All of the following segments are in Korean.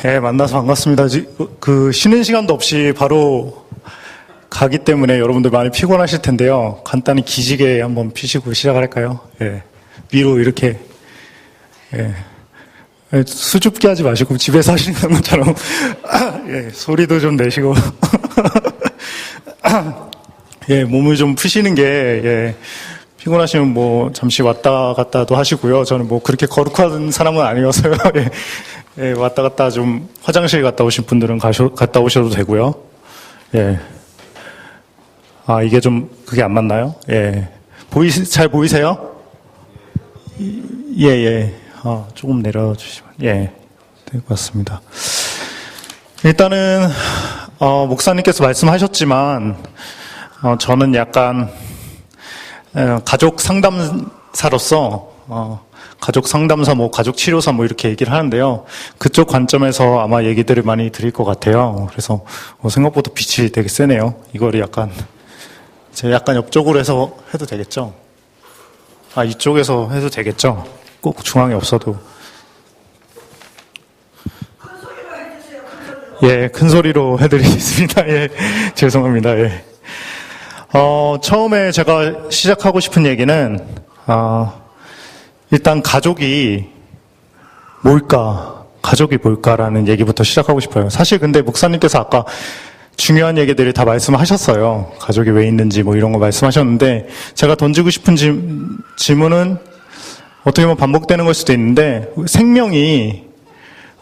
네, 만나서 반갑습니다. 쉬는 시간도 없이 바로 가기 때문에 여러분들 많이 피곤하실 텐데요. 간단히 기지개 한번 피시고 시작할까요? 예. 위로 이렇게, 예. 수줍게 하지 마시고 집에서 하시는 것처럼, 예, 소리도 좀 내시고, 예, 몸을 좀 푸시는 게, 예. 피곤하시면 뭐 잠시 왔다 갔다도 하시고요. 저는 뭐 그렇게 거룩한 사람은 아니어서요. 예. 예, 왔다 갔다 좀 화장실 갔다 오신 분들은 갔다 오셔도 되고요. 예. 아, 이게 좀 그게 안 맞나요? 예. 잘 보이세요? 예, 예. 아, 조금 내려주시면, 예. 될 것 같습니다. 일단은, 목사님께서 말씀하셨지만, 저는 약간, 가족 상담사로서 가족 상담사, 뭐 가족 치료사 뭐 이렇게 얘기를 하는데요. 그쪽 관점에서 아마 얘기들을 많이 드릴 것 같아요. 그래서 생각보다 빛이 되게 세네요. 이거를 약간 옆쪽으로 해서 해도 되겠죠? 아, 이쪽에서 해도 되겠죠? 꼭 중앙에 없어도. 예, 큰 소리로 해드리겠습니다. 예, 죄송합니다. 예. 처음에 제가 시작하고 싶은 얘기는, 일단 가족이 뭘까라는 얘기부터 시작하고 싶어요. 사실 근데 목사님께서 아까 중요한 얘기들을 다 말씀하셨어요. 가족이 왜 있는지 뭐 이런 거 말씀하셨는데, 제가 던지고 싶은 질문은 어떻게 보면 반복되는 걸 수도 있는데, 생명이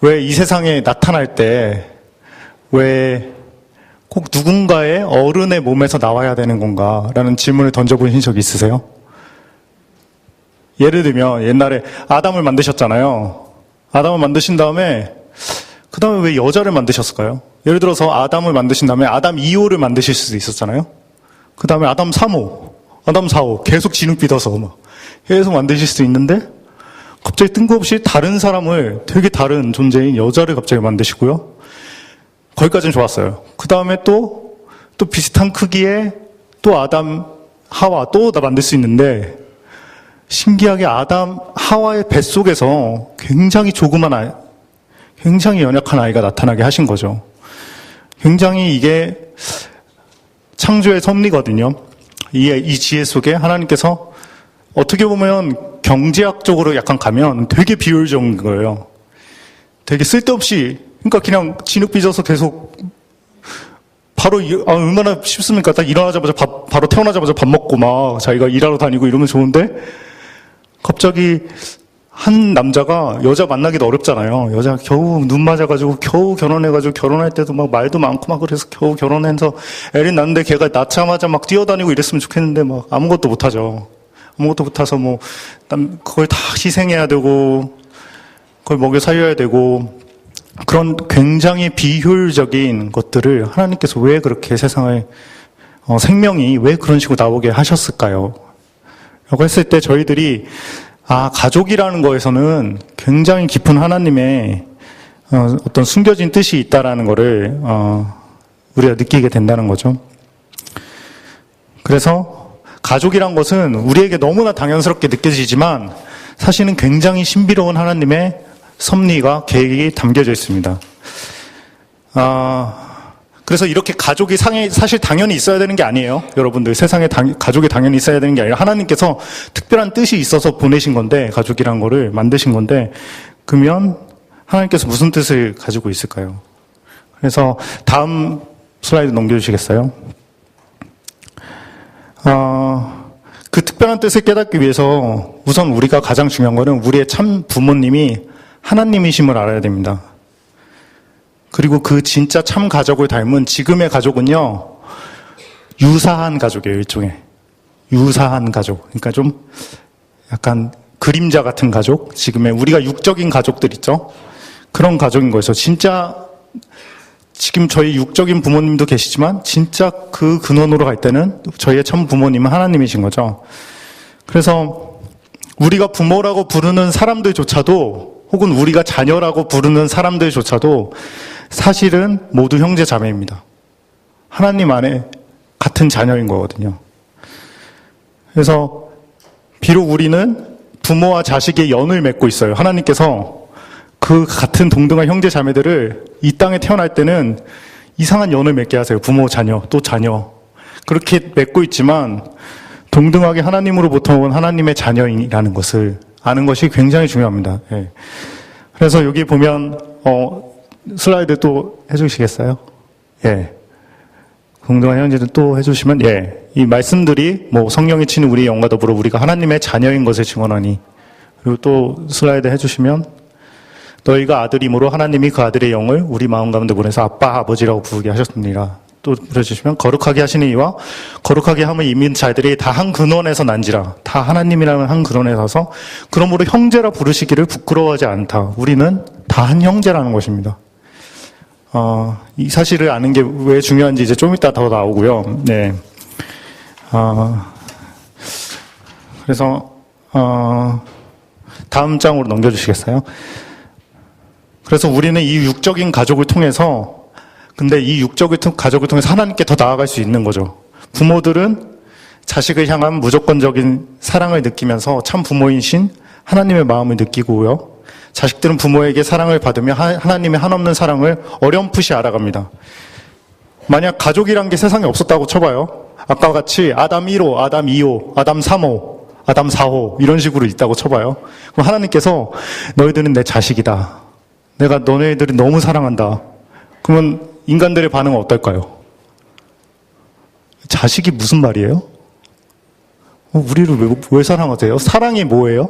왜 이 세상에 나타날 때, 왜 꼭 누군가의 어른의 몸에서 나와야 되는 건가라는 질문을 던져보신 적 있으세요? 예를 들면 옛날에 아담을 만드셨잖아요. 아담을 만드신 다음에 그 다음에 왜 여자를 만드셨을까요? 예를 들어서 아담을 만드신 다음에 아담 2호를 만드실 수도 있었잖아요. 그 다음에 아담 3호, 아담 4호 계속 진흙 빚어서 막 계속 만드실 수도 있는데, 갑자기 뜬금없이 다른 사람을, 되게 다른 존재인 여자를 갑자기 만드시고요. 거기까지는 좋았어요. 그 다음에 또 비슷한 크기의 또 아담, 하와 또 다 만들 수 있는데, 신기하게 아담, 하와의 뱃속에서 굉장히 조그만 굉장히 연약한 아이가 나타나게 하신 거죠. 굉장히 이게 창조의 섭리거든요. 이 지혜 속에 하나님께서 어떻게 보면 경제학적으로 약간 가면 되게 비효율적인 거예요. 되게 쓸데없이, 그러니까 그냥 진흙 빚어서 계속 바로, 얼마나 쉽습니까? 딱 일어나자마자 바로 태어나자마자 밥 먹고 막 자기가 일하러 다니고 이러면 좋은데, 갑자기 한 남자가 여자 만나기도 어렵잖아요. 여자 겨우 눈 맞아가지고 겨우 결혼해가지고, 결혼할 때도 막 말도 많고 막 그래서 겨우 결혼해서 애를 낳는데, 걔가 낳자마자 막 뛰어다니고 이랬으면 좋겠는데 막 아무것도 못하죠. 아무것도 못해서 뭐 그걸 다 희생해야 되고 그걸 먹여 살려야 되고, 그런 굉장히 비효율적인 것들을 하나님께서 왜 그렇게 세상을, 생명이 왜 그런 식으로 나오게 하셨을까요? 라고 했을 때 저희들이, 가족이라는 거에서는 굉장히 깊은 하나님의 어떤 숨겨진 뜻이 있다라는 거를 우리가 느끼게 된다는 거죠. 그래서 가족이란 것은 우리에게 너무나 당연스럽게 느껴지지만 사실은 굉장히 신비로운 하나님의 섭리가 계획이 담겨져 있습니다. 그래서 이렇게 가족이 사실 당연히 있어야 되는 게 아니에요. 여러분들, 세상에 가족이 당연히 있어야 되는 게 아니라 하나님께서 특별한 뜻이 있어서 보내신 건데, 가족이란 거를 만드신 건데, 그러면 하나님께서 무슨 뜻을 가지고 있을까요? 그래서 다음 슬라이드 넘겨주시겠어요? 그 특별한 뜻을 깨닫기 위해서 우선 우리가 가장 중요한 거는 우리의 참 부모님이 하나님이심을 알아야 됩니다. 그리고 그 진짜 참 가족을 닮은 지금의 가족은요, 유사한 가족이에요, 일종의. 유사한 가족. 그러니까 좀 약간 그림자 같은 가족? 지금의 우리가 육적인 가족들 있죠? 그런 가족인 거예요. 진짜 지금 저희 육적인 부모님도 계시지만 진짜 그 근원으로 갈 때는 저희의 참 부모님은 하나님이신 거죠. 그래서 우리가 부모라고 부르는 사람들조차도, 혹은 우리가 자녀라고 부르는 사람들조차도 사실은 모두 형제 자매입니다. 하나님 안에 같은 자녀인 거거든요. 그래서 비록 우리는 부모와 자식의 연을 맺고 있어요. 하나님께서 그 같은 동등한 형제 자매들을 이 땅에 태어날 때는 이상한 연을 맺게 하세요. 부모, 자녀, 또 자녀. 그렇게 맺고 있지만 동등하게 하나님으로부터 온 하나님의 자녀이라는 것을 아는 것이 굉장히 중요합니다. 예. 그래서 여기 보면 슬라이드 또 해주시겠어요? 예. 동등한 형제들 또 해주시면, 예. 이 말씀들이 뭐 성령이 치는 우리의 영과 더불어 우리가 하나님의 자녀인 것을 증언하니. 그리고 또 슬라이드 해주시면, 너희가 아들이므로 하나님이 그 아들의 영을 우리 마음 가운데 보내서 아빠, 아버지라고 부르게 하셨느니라. 또 불러주시면, 거룩하게 하시는 이와 거룩하게 함을 이민 자들이 다 한 근원에서 난지라. 다 하나님이라는 한 근원에 서서, 그러므로 형제라 부르시기를 부끄러워하지 않다. 우리는 다 한 형제라는 것입니다. 이 사실을 아는 게 왜 중요한지 이제 좀 이따 더 나오고요. 네. 그래서, 다음 장으로 넘겨주시겠어요? 그래서 우리는 이 육적인 가족을 통해서, 근데 이 육적인 가족을 통해서 하나님께 더 나아갈 수 있는 거죠. 부모들은 자식을 향한 무조건적인 사랑을 느끼면서 참 부모이신 하나님의 마음을 느끼고요. 자식들은 부모에게 사랑을 받으며 하나님의 한없는 사랑을 어렴풋이 알아갑니다. 만약 가족이란 게 세상에 없었다고 쳐봐요. 아까 같이 아담 1호, 아담 2호, 아담 3호, 아담 4호 이런 식으로 있다고 쳐봐요. 그럼 하나님께서 너희들은 내 자식이다. 내가 너네들을 너무 사랑한다. 그러면 인간들의 반응은 어떨까요? 자식이 무슨 말이에요? 우리를 왜 사랑하세요? 사랑이 뭐예요?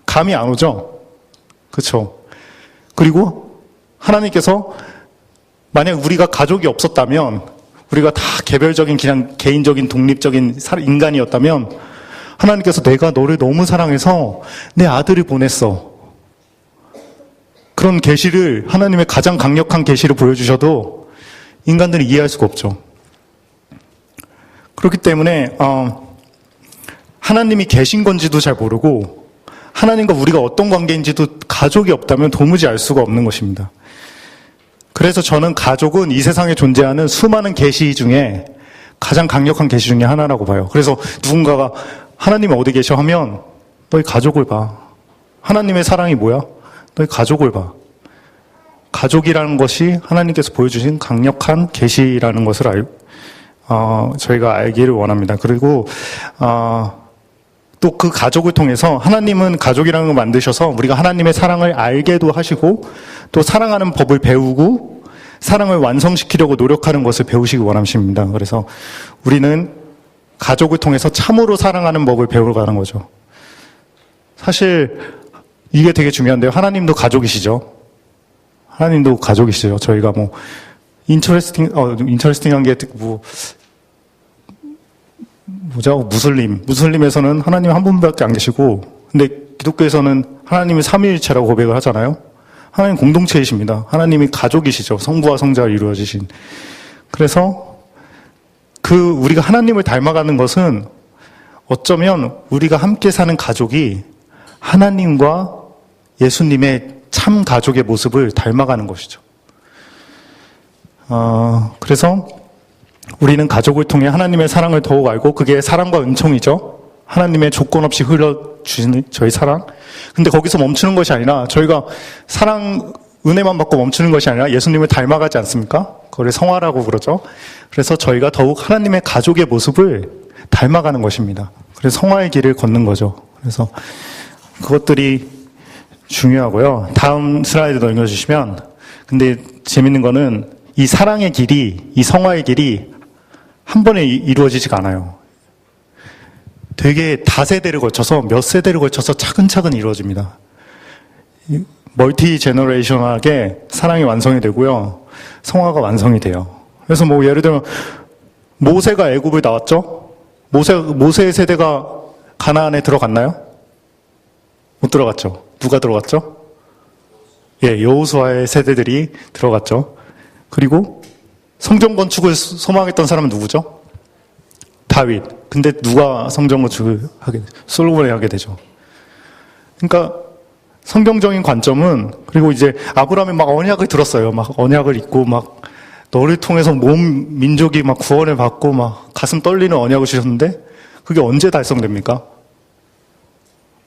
감이 안 오죠? 그렇죠. 그리고 하나님께서 만약 우리가 가족이 없었다면, 우리가 다 개별적인 그냥 개인적인 독립적인 인간이었다면 하나님께서 내가 너를 너무 사랑해서 내 아들을 보냈어. 그런 계시를, 하나님의 가장 강력한 계시를 보여주셔도 인간들이 이해할 수가 없죠. 그렇기 때문에 하나님이 계신 건지도 잘 모르고 하나님과 우리가 어떤 관계인지도 가족이 없다면 도무지 알 수가 없는 것입니다. 그래서 저는 가족은 이 세상에 존재하는 수많은 계시 중에 가장 강력한 계시 중에 하나라고 봐요. 그래서 누군가가 하나님이 어디 계셔 하면 너희 가족을 봐. 하나님의 사랑이 뭐야? 너희 가족을 봐. 가족이라는 것이 하나님께서 보여주신 강력한 계시라는 것을 저희가 알기를 원합니다. 그리고 또 그 가족을 통해서 하나님은 가족이라는 걸 만드셔서 우리가 하나님의 사랑을 알게도 하시고 또 사랑하는 법을 배우고 사랑을 완성시키려고 노력하는 것을 배우시기 원하십니다. 그래서 우리는 가족을 통해서 참으로 사랑하는 법을 배우러 가는 거죠. 사실 이게 되게 중요한데요. 하나님도 가족이시죠. 하나님도 가족이시죠. 저희가 뭐 인터레스팅한 게 무슬림에서는 하나님 한 분밖에 안 계시고, 근데 기독교에서는 하나님이 삼위일체라고 고백을 하잖아요. 하나님 공동체이십니다. 하나님이 가족이시죠. 성부와 성자를 이루어지신. 그래서 우리가 하나님을 닮아가는 것은 어쩌면 우리가 함께 사는 가족이 하나님과 예수님의 참 가족의 모습을 닮아가는 것이죠. 그래서 우리는 가족을 통해 하나님의 사랑을 더욱 알고, 그게 사랑과 은총이죠. 하나님의 조건 없이 흘려주시는 저희 사랑. 근데 거기서 멈추는 것이 아니라, 저희가 은혜만 받고 멈추는 것이 아니라 예수님을 닮아가지 않습니까? 그걸 성화라고 그러죠. 그래서 저희가 더욱 하나님의 가족의 모습을 닮아가는 것입니다. 그래서 성화의 길을 걷는 거죠. 그래서 그것들이 중요하고요. 다음 슬라이드 넘겨주시면, 근데 재밌는 거는 이 사랑의 길이, 이 성화의 길이 한 번에 이루어지지가 않아요. 되게 다세대를 거쳐서, 몇 세대를 거쳐서 차근차근 이루어집니다. 멀티 제너레이션하게 사랑이 완성이 되고요. 성화가 완성이 돼요. 그래서 뭐 예를 들면 모세가 애굽을 나왔죠? 모세의 세대가 가나안에 들어갔나요? 못 들어갔죠. 누가 들어갔죠? 예, 여호수아의 세대들이 들어갔죠. 그리고 성전 건축을 소망했던 사람은 누구죠? 다윗. 근데 누가 성전 건축을 솔로몬이 하게 되죠. 그러니까 성경적인 관점은, 그리고 이제 아브라함이 막 언약을 들었어요. 막 언약을 잊고 막 너를 통해서 민족이 막 구원을 받고 막 가슴 떨리는 언약을 주셨는데 그게 언제 달성됩니까?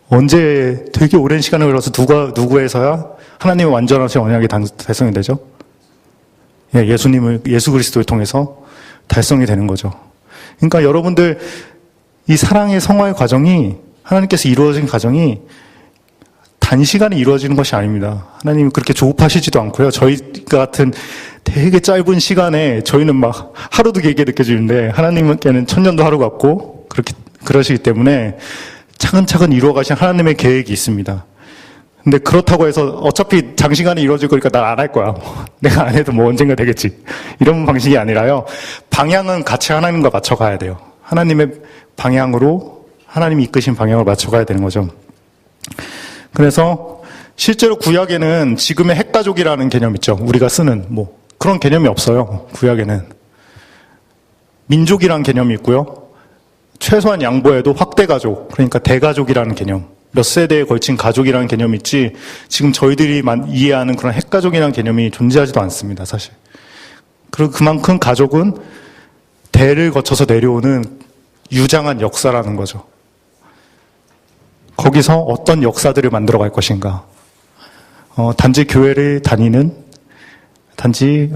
언제 되게 오랜 시간을 흘러서 누구에서야 하나님의 완전하신 언약이 달성이 되죠? 예, 예수 그리스도를 통해서 달성이 되는 거죠. 그러니까 여러분들, 이 사랑의 성화의 과정이, 하나님께서 이루어진 과정이 단시간에 이루어지는 것이 아닙니다. 하나님이 그렇게 조급하시지도 않고요. 저희 같은 되게 짧은 시간에 저희는 막 하루도 길게 느껴지는데 하나님께는 천년도 하루 같고 그러시기 때문에 차근차근 이루어가신 하나님의 계획이 있습니다. 근데 그렇다고 해서 어차피 장시간에 이루어질 거니까 난 안 할 거야. 내가 안 해도 뭐 언젠가 되겠지. 이런 방식이 아니라요. 방향은 같이 하나님과 맞춰가야 돼요. 하나님의 방향으로, 하나님이 이끄신 방향을 맞춰가야 되는 거죠. 그래서 실제로 구약에는 지금의 핵가족이라는 개념 있죠. 우리가 쓰는 뭐 그런 개념이 없어요. 구약에는. 민족이라는 개념이 있고요. 최소한 양보해도 확대가족, 그러니까 대가족이라는 개념. 몇 세대에 걸친 가족이라는 개념이 있지, 지금 저희들이 이해하는 그런 핵가족이라는 개념이 존재하지도 않습니다, 사실. 그리고 그만큼 가족은 대를 거쳐서 내려오는 유장한 역사라는 거죠. 거기서 어떤 역사들을 만들어 갈 것인가. 단지 교회를 다니는, 단지,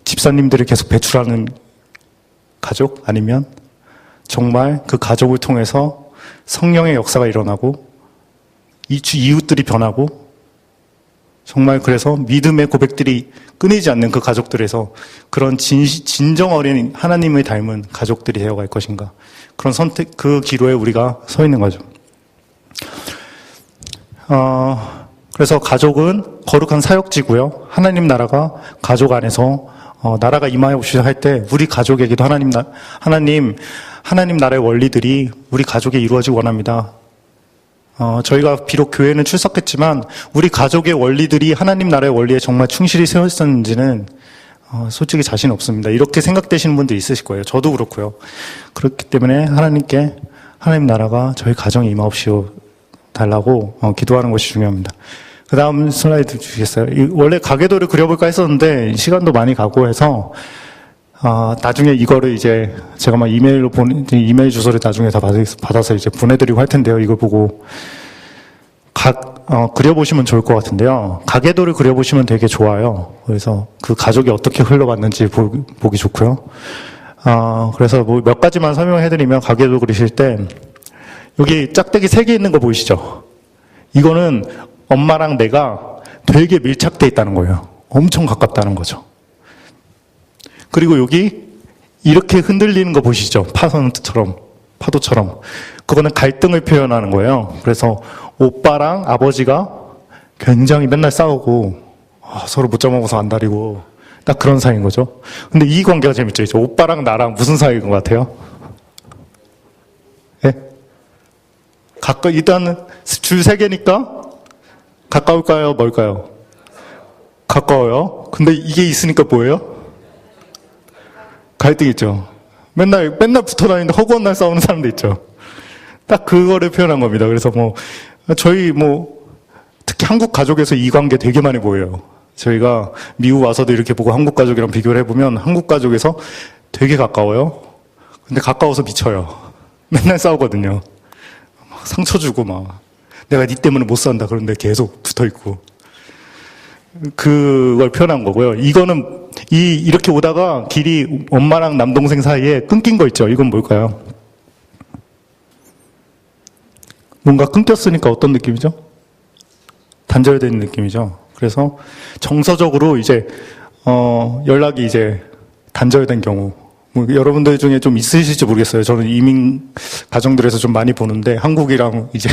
집사님들을 계속 배출하는 가족? 아니면 정말 그 가족을 통해서 성령의 역사가 일어나고, 이웃들이 변하고, 정말 그래서 믿음의 고백들이 끊이지 않는 그 가족들에서 그런 진정 어린 하나님을 닮은 가족들이 되어갈 것인가. 그런 선택, 그 기로에 우리가 서 있는 거죠. 그래서 가족은 거룩한 사역지고요. 하나님 나라가 가족 안에서 나라가 임하옵시다 할 때 우리 가족에게도 하나님 나라의 원리들이 우리 가족에 이루어지기 원합니다. 저희가 비록 교회는 출석했지만 우리 가족의 원리들이 하나님 나라의 원리에 정말 충실히 세웠었는지는 솔직히 자신 없습니다. 이렇게 생각되시는 분도 있으실 거예요. 저도 그렇고요. 그렇기 때문에 하나님 나라가 저희 가정에 임하옵시오 달라고 기도하는 것이 중요합니다. 그 다음 슬라이드 주시겠어요? 원래 가계도를 그려볼까 했었는데 시간도 많이 가고 해서 나중에 이거를 이제 제가 막 이메일 주소를 나중에 다 받아서 이제 보내드리고 할 텐데요. 이걸 보고 그려보시면 좋을 것 같은데요. 가계도를 그려보시면 되게 좋아요. 그래서 그 가족이 어떻게 흘러갔는지 보기 좋고요. 그래서 뭐 몇 가지만 설명해드리면 가계도 그리실 때 여기 짝대기 3개 있는 거 보이시죠? 이거는 엄마랑 내가 되게 밀착돼 있다는 거예요. 엄청 가깝다는 거죠. 그리고 여기 이렇게 흔들리는 거 보시죠? 파도처럼. 그거는 갈등을 표현하는 거예요. 그래서 오빠랑 아버지가 굉장히 맨날 싸우고 서로 못 잡아먹어서 안달이고 딱 그런 사이인 거죠. 근데 이 관계가 재밌죠. 이제 오빠랑 나랑 무슨 사이인 것 같아요? 예? 일단 줄 3개니까 가까울까요? 멀까요? 가까워요. 근데 이게 있으니까 뭐예요? 갈등 있죠. 맨날 붙어 다니는데 허구한 날 싸우는 사람도 있죠. 딱 그거를 표현한 겁니다. 그래서 저희 특히 한국 가족에서 이 관계 되게 많이 보여요. 저희가 미국 와서도 이렇게 보고 한국 가족이랑 비교를 해보면 한국 가족에서 되게 가까워요. 근데 가까워서 미쳐요. 맨날 싸우거든요. 막 상처 주고 내가 네 때문에 못 산다 그런데 계속 붙어 있고. 그걸 표현한 거고요. 이거는 이렇게 오다가 길이 엄마랑 남동생 사이에 끊긴 거 있죠. 이건 뭘까요? 뭔가 끊겼으니까 어떤 느낌이죠? 단절되는 느낌이죠. 그래서 정서적으로 이제 연락이 이제 단절된 경우, 여러분들 중에 좀 있으실지 모르겠어요. 저는 이민 가정들에서 좀 많이 보는데 한국이랑 이제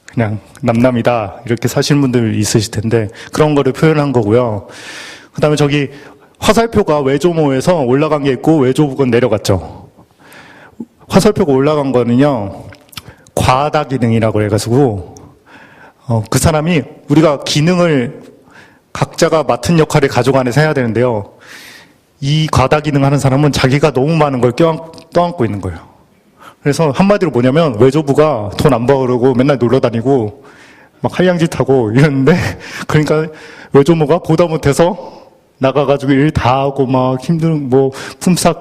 그냥 남남이다 이렇게 사시는 분들 있으실 텐데 그런 거를 표현한 거고요. 그 다음에 저기 화살표가 외조모에서 올라간 게 있고 외조부건 내려갔죠. 화살표가 올라간 거는요 과다 기능이라고 해가지고 그 사람이 우리가 기능을 각자가 맡은 역할을 가족 안에서 해야 되는데요. 이 과다 기능 하는 사람은 자기가 너무 많은 걸 떠안고 있는 거예요. 그래서 한마디로 뭐냐면 외조부가 돈 안 벌고 맨날 놀러 다니고 막 할량짓하고 이러는데 그러니까 외조모가 보다 못해서 나가가지고 일 다 하고 막 힘든 품삯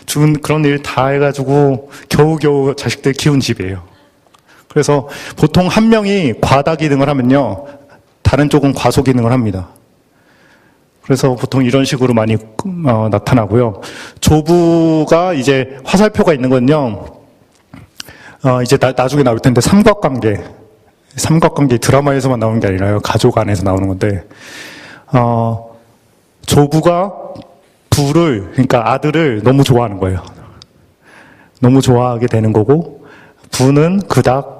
주는 그런 일 다 해가지고 겨우겨우 자식들 키운 집이에요. 그래서 보통 한 명이 과다 기능을 하면요, 다른 쪽은 과소 기능을 합니다. 그래서 보통 이런 식으로 많이 나타나고요. 조부가 이제 화살표가 있는 건요, 이제 나중에 나올 텐데 삼각관계 드라마에서만 나오는 게 아니라요, 가족 안에서 나오는 건데, 조부가 그러니까 아들을 너무 좋아하는 거예요. 너무 좋아하게 되는 거고, 부는 그닥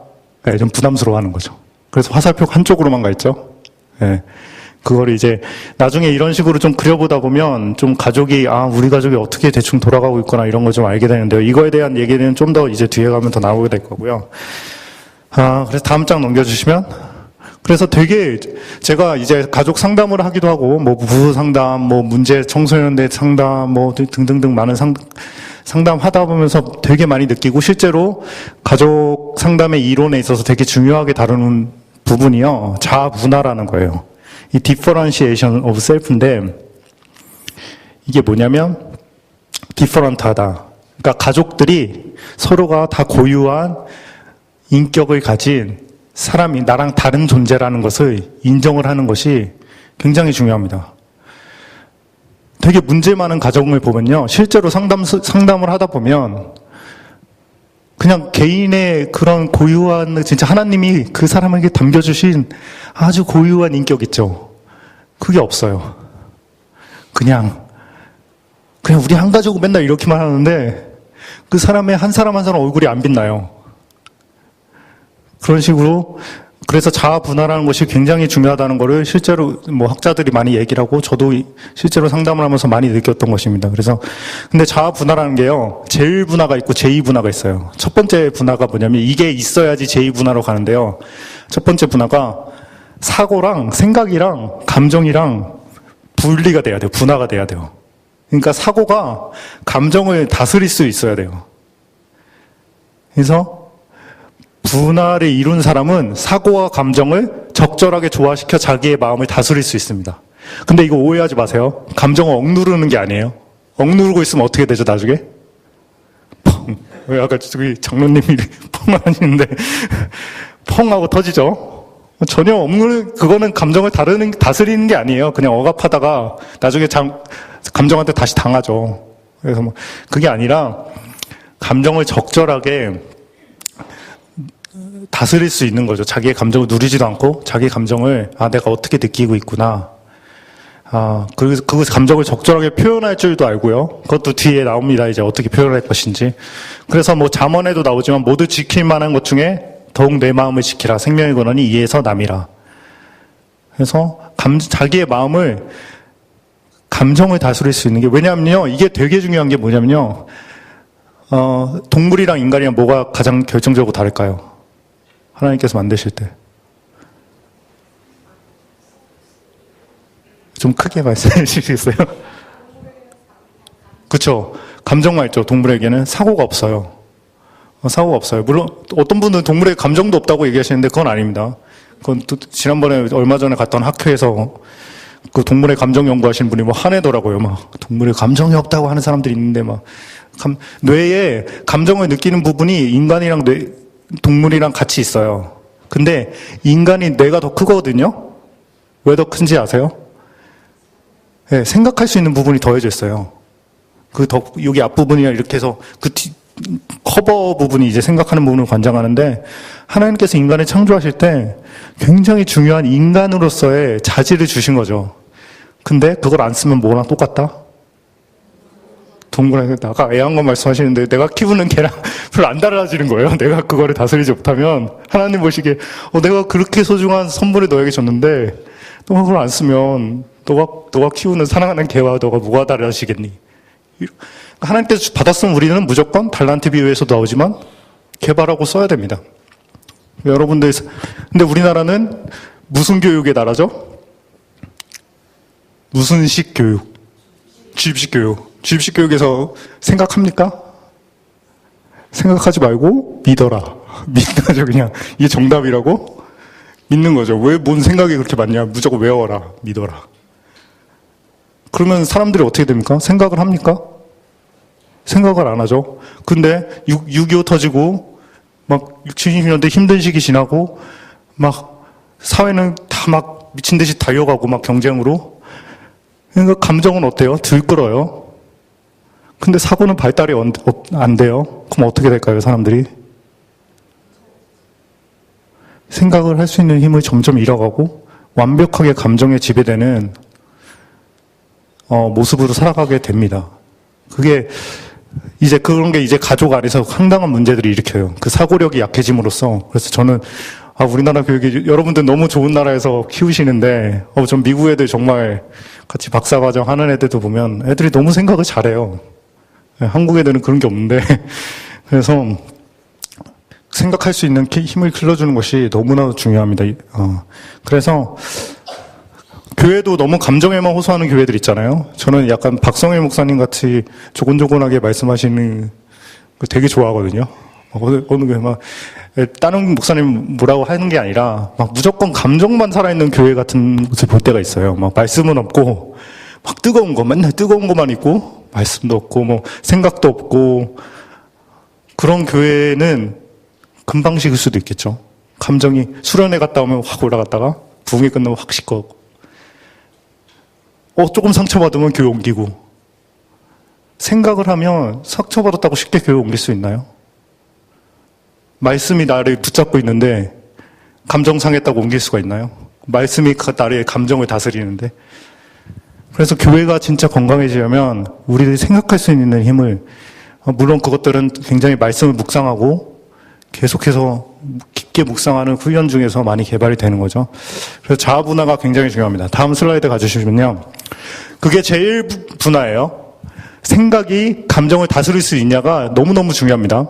좀 부담스러워하는 거죠. 그래서 화살표가 한쪽으로만 가 있죠. 예. 그걸 이제 나중에 이런 식으로 좀 그려보다 보면 좀 가족이 우리 가족이 어떻게 대충 돌아가고 있구나 이런 걸 좀 알게 되는데요. 이거에 대한 얘기는 좀 더 이제 뒤에 가면 더 나오게 될 거고요. 그래서 다음 장 넘겨주시면, 그래서 되게 제가 이제 가족 상담을 하기도 하고 뭐 부부 상담, 뭐 문제 청소년들 상담, 뭐 등등등 많은 상담하다 보면서 되게 많이 느끼고, 실제로 가족 상담의 이론에 있어서 되게 중요하게 다루는 부분이요, 자아 분화라는 거예요. 이 differentiation of self인데, 이게 뭐냐면 different하다. 그러니까 가족들이 서로가 다 고유한 인격을 가진 사람이 나랑 다른 존재라는 것을 인정을 하는 것이 굉장히 중요합니다. 되게 문제 많은 가정을 보면요, 실제로 상담을 하다 보면 그냥 개인의 그런 고유한, 진짜 하나님이 그 사람에게 담겨주신 아주 고유한 인격 있죠. 그게 없어요. 그냥 우리 한 가족은 맨날 이렇게만 하는데 그 사람의 한 사람 한 사람 얼굴이 안 빛나요. 그런 식으로, 그래서 자아 분화라는 것이 굉장히 중요하다는 것을 실제로 뭐 학자들이 많이 얘기를 하고 저도 실제로 상담을 하면서 많이 느꼈던 것입니다. 그래서 근데 자아 분화라는 게요, 제1 분화가 있고 제2 분화가 있어요. 첫 번째 분화가 뭐냐면 이게 있어야지 제2 분화로 가는데요. 첫 번째 분화가 사고랑 생각이랑 감정이랑 분리가 돼야 돼요. 분화가 돼야 돼요. 그러니까 사고가 감정을 다스릴 수 있어야 돼요. 그래서 분화를 이룬 사람은 사고와 감정을 적절하게 조화시켜 자기의 마음을 다스릴 수 있습니다. 근데 이거 오해하지 마세요. 감정을 억누르는 게 아니에요. 억누르고 있으면 어떻게 되죠, 나중에? 펑. 왜 아까 저기 장로님이 펑 하시는데 펑 하고 터지죠? 전혀 그거는 감정을 다스리는 게 아니에요. 그냥 억압하다가 나중에 감정한테 다시 당하죠. 그래서 뭐 그게 아니라 감정을 적절하게 다스릴 수 있는 거죠. 자기의 감정을 누리지도 않고 자기 감정을 내가 어떻게 느끼고 있구나. 그리고 그 감정을 적절하게 표현할 줄도 알고요. 그것도 뒤에 나옵니다. 이제 어떻게 표현할 것인지. 그래서 뭐 잠언에도 나오지만 모두 지킬 만한 것 중에 더욱 내 마음을 지키라. 생명의 근원이 이에서 남이라. 그래서 자기의 마음을, 감정을 다스릴 수 있는 게, 왜냐하면요, 이게 되게 중요한 게 뭐냐면요, 동물이랑 인간이랑 뭐가 가장 결정적으로 다를까요? 하나님께서 만드실 때. 좀 크게 말씀해 주시겠어요? 그렇죠. 감정만 있죠. 동물에게는 사고가 없어요. 사고가 없어요. 물론 어떤 분은 동물의 감정도 없다고 얘기하시는데 그건 아닙니다. 그건 또 지난번에 얼마 전에 갔던 학회에서 그 동물의 감정 연구하시는 분이 뭐 화내더라고요. 막 동물의 감정이 없다고 하는 사람들이 있는데 막 뇌에 감정을 느끼는 부분이 인간이랑 동물이랑 같이 있어요. 근데 인간이 뇌가 더 크거든요. 왜 더 큰지 아세요? 네, 생각할 수 있는 부분이 더해져 있어요. 여기 앞부분이랑 이렇게 해서 커버 부분이 이제 생각하는 부분을 관장하는데, 하나님께서 인간을 창조하실 때 굉장히 중요한 인간으로서의 자질을 주신 거죠. 근데 그걸 안 쓰면 뭐랑 똑같다? 동물한테 아까 애완건 말씀하시는데 내가 키우는 개랑 별로 안 달라지는 거예요. 내가 그거를 다스리지 못하면 하나님 보시기에 내가 그렇게 소중한 선물을 너에게 줬는데 너가 그걸 안 쓰면 너가 키우는 사랑하는 개와 너가 뭐가 달라지겠니? 하나님께서 받았으면 우리는 무조건 달란트 비유에서도 나오지만 개발하고 써야 됩니다. 여러분들, 근데 우리나라는 무슨 교육의 나라죠? 무슨 식 교육? 주입식 교육. 주입식 교육에서 생각합니까? 생각하지 말고 믿어라. 믿어죠, 그냥. 이게 정답이라고? 믿는 거죠. 왜 뭔 생각이 그렇게 많냐? 무조건 외워라. 믿어라. 그러면 사람들이 어떻게 됩니까? 생각을 합니까? 생각을 안 하죠. 근데 6.25 터지고 막 70년대 힘든 시기 지나고 막 사회는 다 막 미친 듯이 달려가고 막 경쟁으로. 그러니까 감정은 어때요? 들끓어요. 근데 사고는 발달이 안 돼요. 그럼 어떻게 될까요, 사람들이? 생각을 할 수 있는 힘을 점점 잃어가고 완벽하게 감정에 지배되는 모습으로 살아가게 됩니다. 그게 그런 게 이제 가족 안에서 상당한 문제들을 일으켜요. 그 사고력이 약해짐으로써. 그래서 저는 우리나라 교육이 여러분들 너무 좋은 나라에서 키우시는데 전 미국 애들 정말 같이 박사과정 하는 애들도 보면 애들이 너무 생각을 잘해요. 한국 애들은 그런 게 없는데 그래서 생각할 수 있는 힘을 길러주는 것이 너무나 중요합니다. 그래서 교회도 너무 감정에만 호소하는 교회들 있잖아요. 저는 약간 박성일 목사님 같이 조곤조곤하게 말씀하시는 거 되게 좋아하거든요. 어느 교회 다른 목사님 뭐라고 하는 게 아니라 막 무조건 감정만 살아있는 교회 같은 곳을 볼 때가 있어요. 막 말씀은 없고 막 뜨거운 거 맨날 뜨거운 것만 있고 말씀도 없고 뭐 생각도 없고 그런 교회는 금방 식을 수도 있겠죠. 감정이 수련회 갔다 오면 확 올라갔다가 부흥회 끝나면 확 식고 조금 상처받으면 교회 옮기고 생각을 하면 상처받았다고 쉽게 교회 옮길 수 있나요? 말씀이 나를 붙잡고 있는데 감정 상했다고 옮길 수가 있나요? 말씀이 나의 감정을 다스리는데. 그래서 교회가 진짜 건강해지려면 우리들이 생각할 수 있는 힘을, 물론 그것들은 굉장히 말씀을 묵상하고 계속해서 깊게 묵상하는 훈련 중에서 많이 개발이 되는 거죠. 그래서 자아 분화가 굉장히 중요합니다. 다음 슬라이드 가주시면요. 그게 제일 분화예요. 생각이 감정을 다스릴 수 있냐가 너무너무 중요합니다.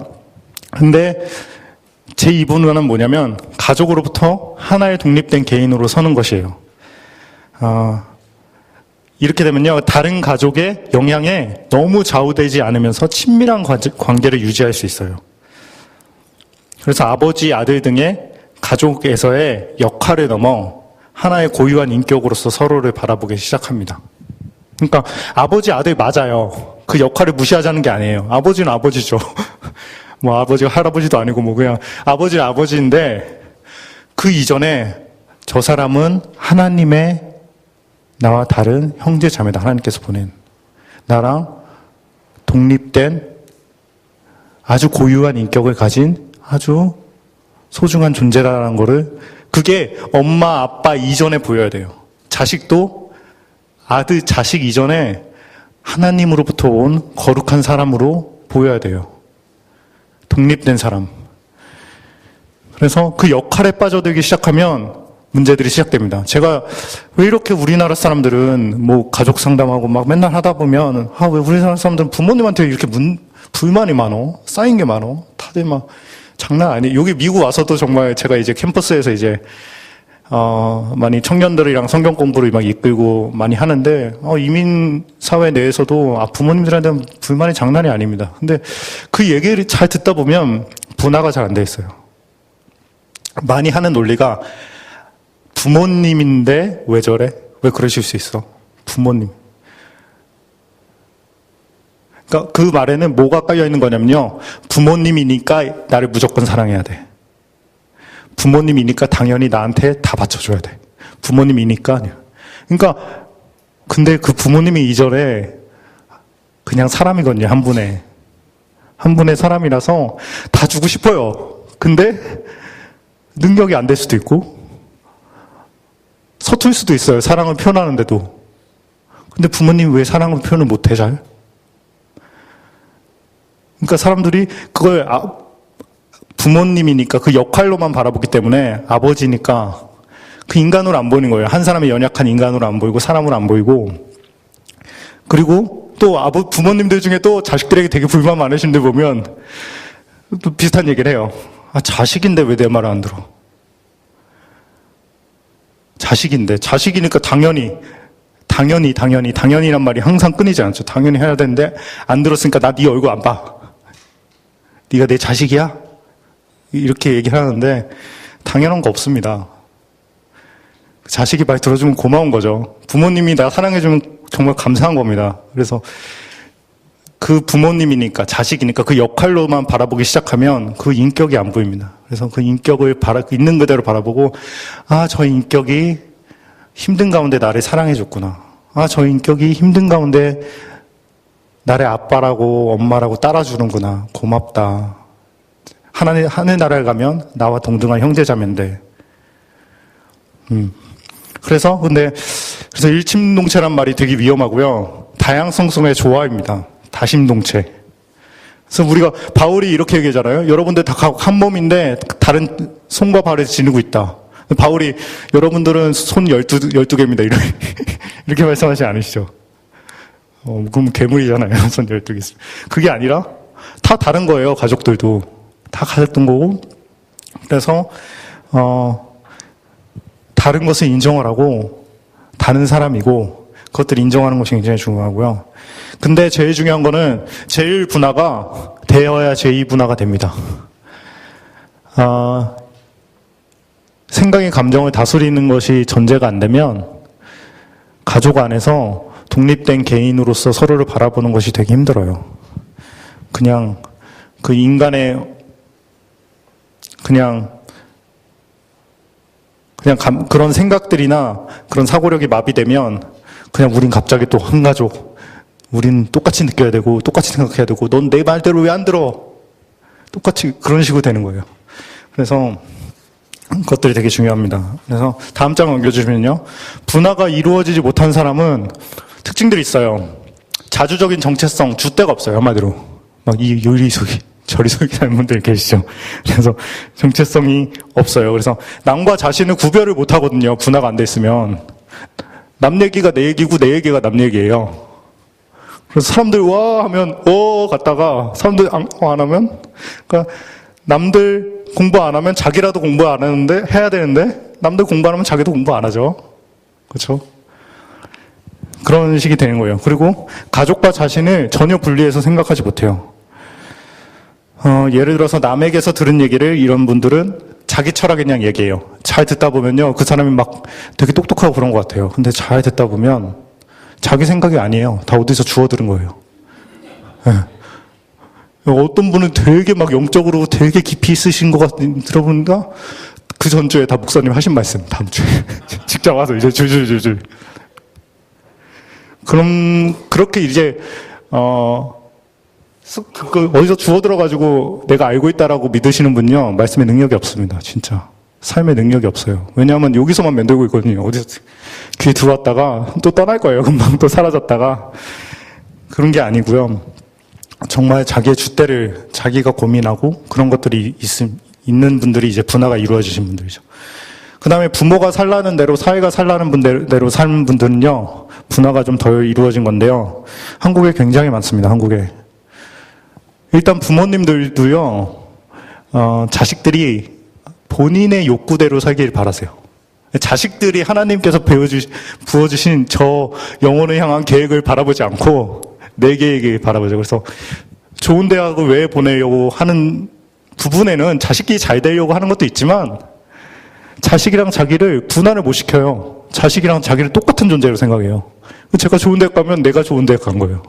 근데 제2분화는 뭐냐면 가족으로부터 하나의 독립된 개인으로 서는 것이에요. 이렇게 되면요, 다른 가족의 영향에 너무 좌우되지 않으면서 친밀한 관계를 유지할 수 있어요. 그래서 아버지, 아들 등의 가족에서의 역할을 넘어 하나의 고유한 인격으로서 서로를 바라보기 시작합니다. 그러니까 아버지, 아들 맞아요. 그 역할을 무시하자는 게 아니에요. 아버지는 아버지죠. 뭐 아버지가 할아버지도 아니고 뭐 그냥 아버지는 아버지인데 그 이전에 저 사람은 하나님의 나와 다른 형제 자매다. 하나님께서 보낸 나랑 독립된 아주 고유한 인격을 가진 아주 소중한 존재라는 거를 그게 엄마 아빠 이전에 보여야 돼요. 자식도 아들 자식 이전에 하나님으로부터 온 거룩한 사람으로 보여야 돼요. 독립된 사람. 그래서 그 역할에 빠져들기 시작하면 문제들이 시작됩니다. 제가 왜 이렇게 우리나라 사람들은 뭐 가족 상담하고 막 맨날 하다 보면 왜 우리나라 사람들은 부모님한테 이렇게 불만이 많어? 쌓인 게 많어? 다들 막 장난 아니에요. 여기 미국 와서도 정말 제가 이제 캠퍼스에서 이제 많이 청년들이랑 성경 공부를 막 이끌고 많이 하는데 이민 사회 내에서도 부모님들한테는 불만이 장난이 아닙니다. 근데 그 얘기를 잘 듣다 보면 분화가 잘 안 돼 있어요. 많이 하는 논리가 부모님인데 왜 저래? 왜 그러실 수 있어? 부모님. 그러니까 그 말에는 뭐가 깔려 있는 거냐면요. 부모님이니까 나를 무조건 사랑해야 돼. 부모님이니까 당연히 나한테 다 바쳐줘야 돼. 부모님이니까. 그러니까 근데 그 부모님이 이전에 그냥 사람이거든요. 한 분의 사람이라서 다 주고 싶어요. 근데 능력이 안 될 수도 있고 서툴 수도 있어요. 사랑을 표현하는데도. 근데 부모님이 왜 사랑을 표현을 못해 잘? 그러니까 사람들이 그걸 부모님이니까 그 역할로만 바라보기 때문에 아버지니까 그 인간으로 안 보이는 거예요. 한 사람의 연약한 인간으로 안 보이고 사람으로 안 보이고. 그리고 또 부모님들 중에 또 자식들에게 되게 불만 많으신 분 보면 또 비슷한 얘기를 해요. 자식인데 왜 내 말을 안 들어? 자식이니까 당연히란 말이 항상 끊이지 않죠. 당연히 해야 되는데 안 들었으니까 나 네 얼굴 안 봐. 네가 내 자식이야? 이렇게 얘기를 하는데 당연한 거 없습니다. 자식이 말 들어주면 고마운 거죠. 부모님이 나 사랑해주면 정말 감사한 겁니다. 그래서 그 부모님이니까, 자식이니까 그 역할로만 바라보기 시작하면 그 인격이 안 보입니다. 그래서 그 인격을 있는 그대로 바라보고, 아, 저 인격이 힘든 가운데 나를 사랑해줬구나. 아, 저 인격이 힘든 가운데 나를 아빠라고 엄마라고 따라주는구나. 고맙다. 하늘나라에 가면 나와 동등한 형제자매인데. 그래서 일침동체란 말이 되게 위험하고요. 다양성 속의 조화입니다. 다심동체. 그래서 우리가 바울이 이렇게 얘기하잖아요. 여러분들 다 한 몸인데 다른 손과 발을 지니고 있다. 바울이 여러분들은 손 12개입니다. 이렇게 말씀하지 않으시죠? 그럼 괴물이잖아요. 손 12개. 그게 아니라 다 다른 거예요. 가족들도. 다 같은 거고. 그래서 다른 것을 인정을 하고 다른 사람이고 그것들을 인정하는 것이 굉장히 중요하고요. 근데 제일 중요한 거는 제1분화가 되어야 제2분화가 됩니다. 생각의 감정을 다스리는 것이 전제가 안 되면 가족 안에서 독립된 개인으로서 서로를 바라보는 것이 되게 힘들어요. 그냥 그 인간의 그런 생각들이나 그런 사고력이 마비되면 그냥 우린 갑자기 또 한 가족, 우린 똑같이 느껴야 되고 똑같이 생각해야 되고 넌 내 말대로 왜 안 들어? 똑같이 그런 식으로 되는 거예요. 그래서 그것들이 되게 중요합니다. 그래서 다음 장 넘겨주시면요. 분화가 이루어지지 못한 사람은 특징들이 있어요. 자주적인 정체성, 줏대가 없어요. 한마디로. 막 이 요리속이 저리속이 하는 분들 계시죠. 그래서 정체성이 없어요. 그래서 남과 자신을 구별을 못 하거든요. 분화가 안 돼 있으면. 남 얘기가 내 얘기고 내 얘기가 남 얘기예요. 그래서 사람들 와 하면 갔다가 사람들 안 하면 그러니까 남들 공부 안 하면 자기라도 공부 안 하는데 해야 되는데 남들 공부 안 하면 자기도 공부 안 하죠. 그렇죠? 그런 식이 되는 거예요. 그리고 가족과 자신을 전혀 분리해서 생각하지 못해요. 예를 들어서 남에게서 들은 얘기를 이런 분들은 자기 철학에 그냥 얘기해요. 잘 듣다 보면요. 그 사람이 막 되게 똑똑하고 그런 것 같아요. 근데 잘 듣다 보면 자기 생각이 아니에요. 다 어디서 주워 들은 거예요. 네. 어떤 분은 되게 막 영적으로 되게 깊이 있으신 것 같은 들어보니까 그 전주에 다 목사님 하신 말씀 다음 주에 직접 와서 이제 줄줄줄줄 그럼 그렇게 이제 어디서 주워 들어가지고 내가 알고 있다라고 믿으시는 분요 말씀의 능력이 없습니다. 진짜 삶의 능력이 없어요. 왜냐하면 여기서만 만들고 있거든요. 어디서 귀에 들어왔다가 또 떠날 거예요. 금방 또 사라졌다가 그런 게 아니고요. 정말 자기의 줏대를 자기가 고민하고 그런 것들이 있는 분들이 이제 분화가 이루어지신 분들이죠. 그 다음에 부모가 살라는 대로 사회가 살라는 대로 사는 분들은요 분화가 좀 덜 이루어진 건데요. 한국에 굉장히 많습니다. 한국에. 일단 부모님들도요 자식들이 본인의 욕구대로 살기를 바라세요. 자식들이 하나님께서 부어주신 저 영혼을 향한 계획을 바라보지 않고 내 계획을 바라보죠. 그래서 좋은 대학을 왜 보내려고 하는 부분에는 자식이 잘 되려고 하는 것도 있지만 자식이랑 자기를 분할을 못 시켜요. 자식이랑 자기를 똑같은 존재로 생각해요. 제가 좋은 대학 가면 내가 좋은 대학 간 거예요.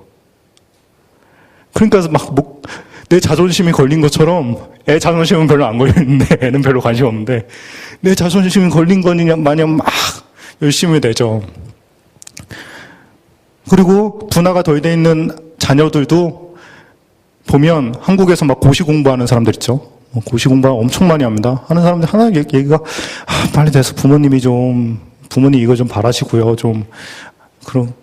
그러니까 내 자존심이 걸린 것처럼 애 자존심은 별로 안 걸리는데 애는 별로 관심 없는데 내 자존심이 걸린 거냐 마냥 막 열심히 내죠. 그리고 분화가 덜 돼 있는 자녀들도 보면 한국에서 막 고시 공부하는 사람들 있죠. 고시 공부 엄청 많이 합니다. 하는 사람들 하나 얘기가 빨리 돼서 부모님 이거 좀 바라시고요. 좀 그런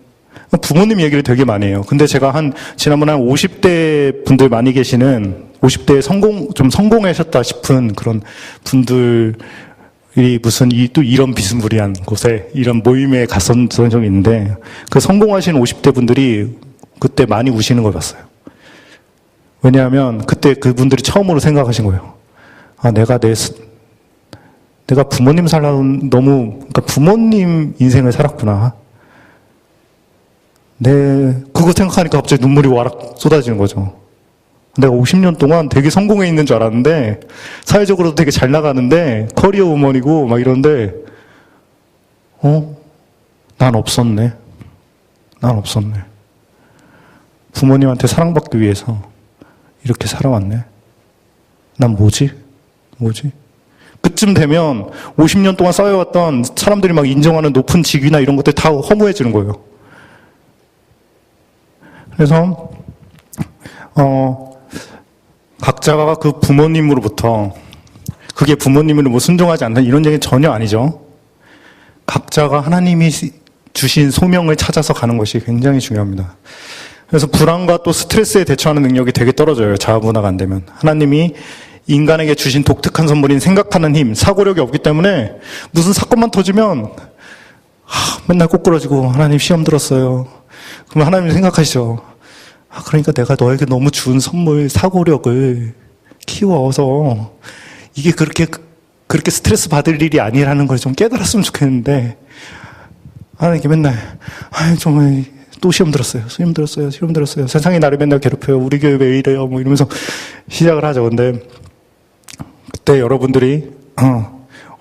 부모님 얘기를 되게 많이 해요. 근데 제가 지난번에 한 50대 분들 많이 계시는 50대에 좀 성공하셨다 싶은 그런 분들이 무슨 또 이런 비스무리한 곳에 이런 모임에 갔었던 적이 있는데 그 성공하신 50대 분들이 그때 많이 우시는 걸 봤어요. 왜냐하면 그때 그분들이 처음으로 생각하신 거예요. 내가 부모님 그러니까 부모님 인생을 살았구나. 그거 생각하니까 갑자기 눈물이 와락 쏟아지는 거죠. 내가 50년 동안 되게 성공해 있는 줄 알았는데, 사회적으로도 되게 잘 나가는데, 커리어 우먼이고, 막 이런데, 난 없었네. 부모님한테 사랑받기 위해서 이렇게 살아왔네. 난 뭐지? 그쯤 되면 50년 동안 쌓여왔던 사람들이 막 인정하는 높은 직위나 이런 것들 다 허무해지는 거예요. 그래서 각자가 그 부모님으로부터, 그게 부모님을 뭐 순종하지 않는 이런 얘기는 전혀 아니죠. 각자가 하나님이 주신 소명을 찾아서 가는 것이 굉장히 중요합니다. 그래서 불안과 또 스트레스에 대처하는 능력이 되게 떨어져요. 자아분화가 안 되면. 하나님이 인간에게 주신 독특한 선물인 생각하는 힘, 사고력이 없기 때문에 무슨 사건만 터지면 맨날 꼬꾸라지고 하나님 시험 들었어요. 그러면 하나님 생각하시죠. 그러니까 내가 너에게 너무 준 선물, 사고력을 키워서 이게 그렇게 스트레스 받을 일이 아니라는 걸 좀 깨달았으면 좋겠는데, 하나님께 맨날, 정말 또 시험 들었어요. 세상이 나를 맨날 괴롭혀요. 우리 교회 왜 이래요? 뭐 이러면서 시작을 하죠. 근데 그때 여러분들이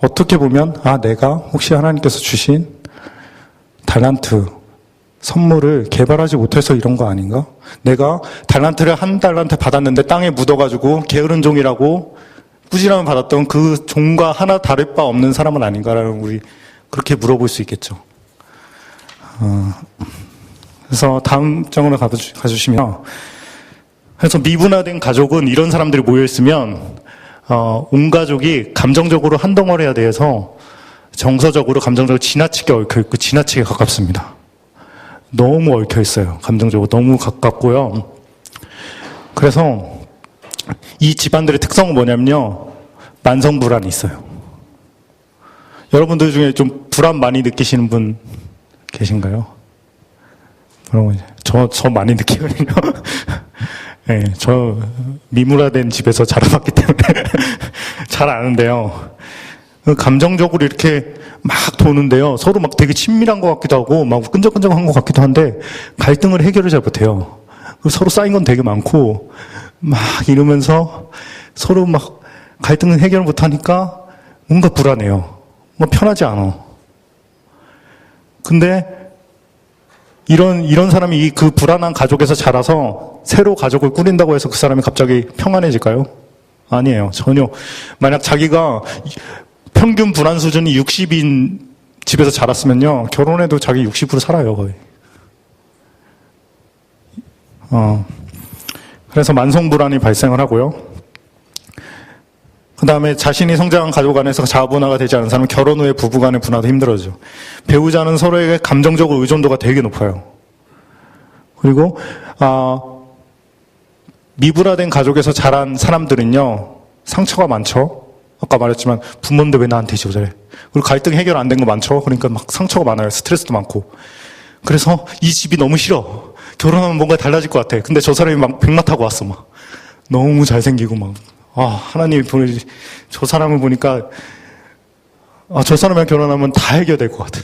어떻게 보면 내가 혹시 하나님께서 주신 달란트, 선물을 개발하지 못해서 이런 거 아닌가? 내가 달란트를 한 달란트 받았는데 땅에 묻어가지고 게으른 종이라고 꾸지람을 받았던 그 종과 하나 다를 바 없는 사람은 아닌가라는, 우리 그렇게 물어볼 수 있겠죠. 그래서 다음 장으로 가주시면, 그래서 미분화된 가족은 이런 사람들이 모여있으면 온 가족이 감정적으로 한 덩어리가 돼서 정서적으로 감정적으로 지나치게 얽혀있고 지나치게 가깝습니다. 너무 얽혀있어요. 감정적으로 너무 가깝고요. 그래서 이 집안들의 특성은 뭐냐면요, 만성불안이 있어요. 여러분들 중에 좀 불안 많이 느끼시는 분 계신가요? 저 많이 느끼거든요. 네, 저 미문화된 집에서 자라봤기 때문에 잘 아는데요. 감정적으로 이렇게 막 도는데요. 서로 막 되게 친밀한 것 같기도 하고 막 끈적끈적한 것 같기도 한데 갈등을 해결을 잘 못해요. 서로 쌓인 건 되게 많고 막 이러면서 서로 막 갈등을 해결을 못하니까 뭔가 불안해요. 뭐 편하지 않아. 근데 이런 사람이 그 불안한 가족에서 자라서 새로 가족을 꾸린다고 해서 그 사람이 갑자기 평안해질까요? 아니에요. 전혀. 만약 자기가 평균 불안 수준이 60인 집에서 자랐으면요, 결혼해도 자기 60으로 살아요, 거의. 그래서 만성불안이 발생을 하고요. 그 다음에 자신이 성장한 가족 안에서 자아분화가 되지 않은 사람은 결혼 후에 부부간의 분화도 힘들어지죠. 배우자는 서로에게 감정적으로 의존도가 되게 높아요. 그리고 미분화된 가족에서 자란 사람들은요, 상처가 많죠. 아까 말했지만 부모인데 왜 나한테 저래. 그리고 갈등 해결 안 된 거 많죠. 그러니까 막 상처가 많아요. 스트레스도 많고. 그래서 이 집이 너무 싫어. 결혼하면 뭔가 달라질 것 같아. 근데 저 사람이 막 백마 타고 왔어. 막 너무 잘생기고 막 하나님이 보내지. 저 사람을 보니까 저 사람이랑 결혼하면 다 해결될 것 같은.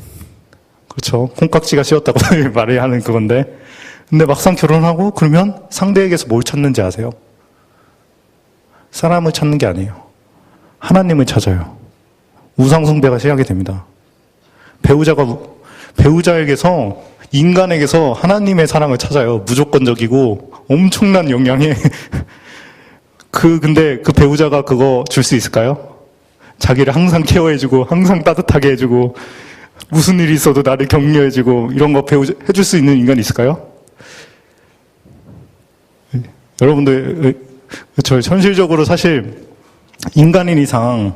그렇죠. 콩깍지가 씌었다고 말을 하는 그건데. 근데 막상 결혼하고 그러면 상대에게서 뭘 찾는지 아세요? 사람을 찾는 게 아니에요. 하나님을 찾아요. 우상숭배가 시작이 됩니다. 배우자에게서, 인간에게서 하나님의 사랑을 찾아요. 무조건적이고 엄청난 영향에. 근데 그 배우자가 그거 줄 수 있을까요? 자기를 항상 케어해주고, 항상 따뜻하게 해주고, 무슨 일이 있어도 나를 격려해주고, 이런 거 해줄 수 있는 인간이 있을까요? 여러분들, 그렇죠. 현실적으로 사실, 인간인 이상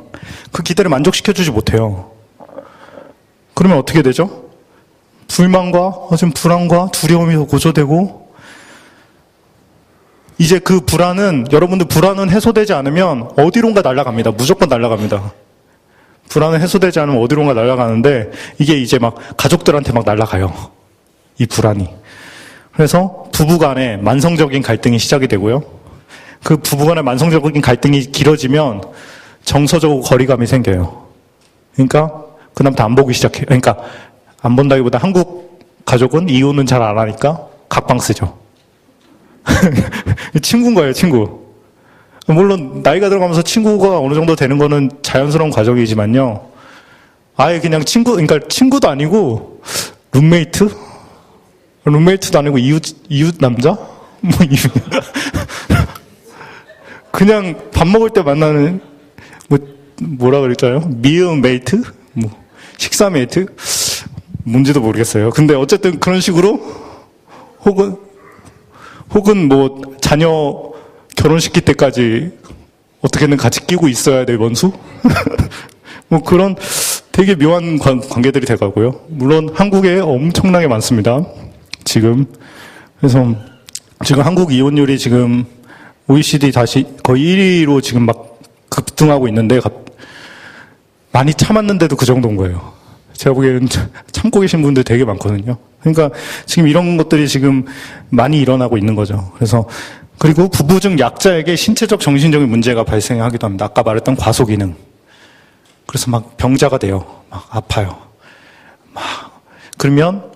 그 기대를 만족시켜주지 못해요. 그러면 어떻게 되죠? 불만과 좀 불안과 두려움이 더 고조되고, 이제 그 불안은, 여러분들 불안은 해소되지 않으면 어디론가 날아갑니다. 무조건 날아갑니다. 불안은 해소되지 않으면 어디론가 날아가는데, 이게 이제 막 가족들한테 막 날아가요. 이 불안이. 그래서 부부간에 만성적인 갈등이 시작이 되고요. 그 부부간의 만성적인 갈등이 길어지면 정서적으로 거리감이 생겨요. 그러니까 그다음부터 안 보기 시작해요. 그러니까 안 본다기보다 한국 가족은 이혼은 잘 안 하니까 각방 쓰죠. 친구인 거예요, 친구. 물론 나이가 들어가면서 친구가 어느 정도 되는 거는 자연스러운 과정이지만요. 아예 그냥 그러니까 친구도 아니고 룸메이트도 아니고 이웃 남자? 뭐, 그냥 밥 먹을 때 만나는, 뭐라 그랬잖아요? 미음 메이트? 뭐, 식사 메이트? 뭔지도 모르겠어요. 근데 어쨌든 그런 식으로, 혹은 뭐, 자녀 결혼시킬 때까지 어떻게든 같이 끼고 있어야 될 원수? 뭐 그런 되게 묘한 관계들이 돼가고요. 물론 한국에 엄청나게 많습니다. 지금. 그래서 지금 한국 이혼율이 지금 OECD 다시 거의 1위로 지금 막 급등하고 있는데 많이 참았는데도 그 정도인 거예요. 제가 보기에는 참고 계신 분들 되게 많거든요. 그러니까 지금 이런 것들이 지금 많이 일어나고 있는 거죠. 그리고 부부 중 약자에게 신체적 정신적인 문제가 발생하기도 합니다. 아까 말했던 과소기능. 그래서 막 병자가 돼요. 막 아파요. 그러면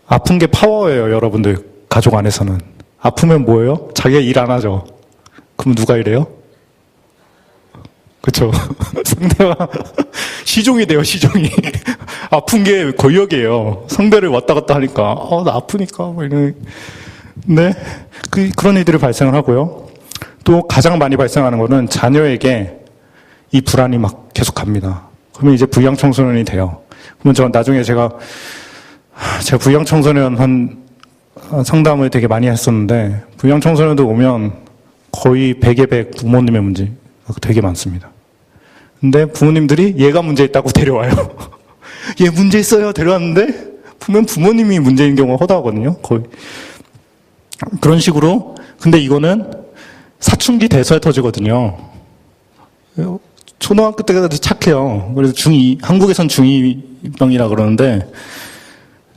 아픈 게 파워예요, 여러분들 가족 안에서는. 아프면 뭐예요? 자기가 일 안 하죠. 그럼 누가 일해요? 그쵸? 상대가 시종이 돼요, 시종이. 아픈 게 권력이에요. 상대를 왔다 갔다 하니까, 나 아프니까, 뭐 이런. 네. 그런 일들이 발생을 하고요. 또 가장 많이 발생하는 거는 자녀에게 이 불안이 막 계속 갑니다. 그러면 이제 부양 청소년이 돼요. 그러면 나중에 제가 부양 청소년 상담을 되게 많이 했었는데, 부양 청소년들 오면 거의 100에 100 부모님의 문제가 되게 많습니다. 근데 부모님들이 얘가 문제 있다고 데려와요. 얘 문제 있어요. 데려왔는데, 보면 부모님이 문제인 경우가 허다하거든요. 거의. 그런 식으로. 근데 이거는 사춘기 돼서야 터지거든요. 초등학교 때까지 착해요. 그래서 한국에선 중2병이라 그러는데,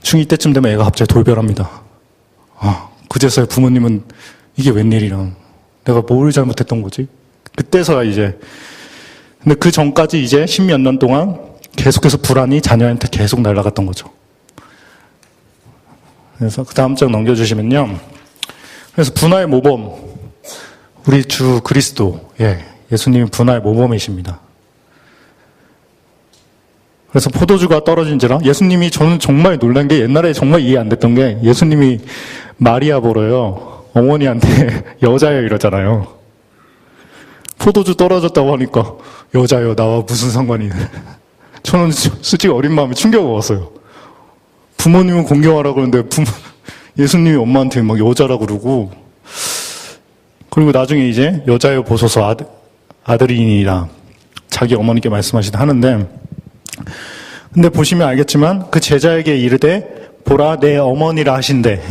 중2 때쯤 되면 애가 갑자기 돌변합니다. 그제서야 부모님은 이게 웬일이랑, 내가 뭘 잘못했던 거지? 그때서야 이제, 근데 그 전까지 이제 10몇 년 동안 계속해서 불안이 자녀한테 계속 날아갔던 거죠. 그래서 그 다음 장 넘겨주시면요. 그래서 분화의 모범, 우리 주 그리스도, 예수님이 분화의 모범이십니다. 그래서 포도주가 떨어진지라, 예수님이, 저는 정말 놀란 게, 옛날에 정말 이해 안 됐던 게, 예수님이 마리아 보러요, 어머니한테 여자예요 이러잖아요. 포도주 떨어졌다고 하니까 여자예요, 나와 무슨 상관이. 저는 솔직히 어린 마음에 충격을 먹었어요. 부모님은 공경하라고 그러는데 예수님이 엄마한테 막 여자라고 그러고, 그리고 나중에 이제 여자여 보소서 아들이니라 자기 어머니께 말씀하시다 하는데, 근데 보시면 알겠지만 그 제자에게 이르되 보라 내 어머니라 하신대.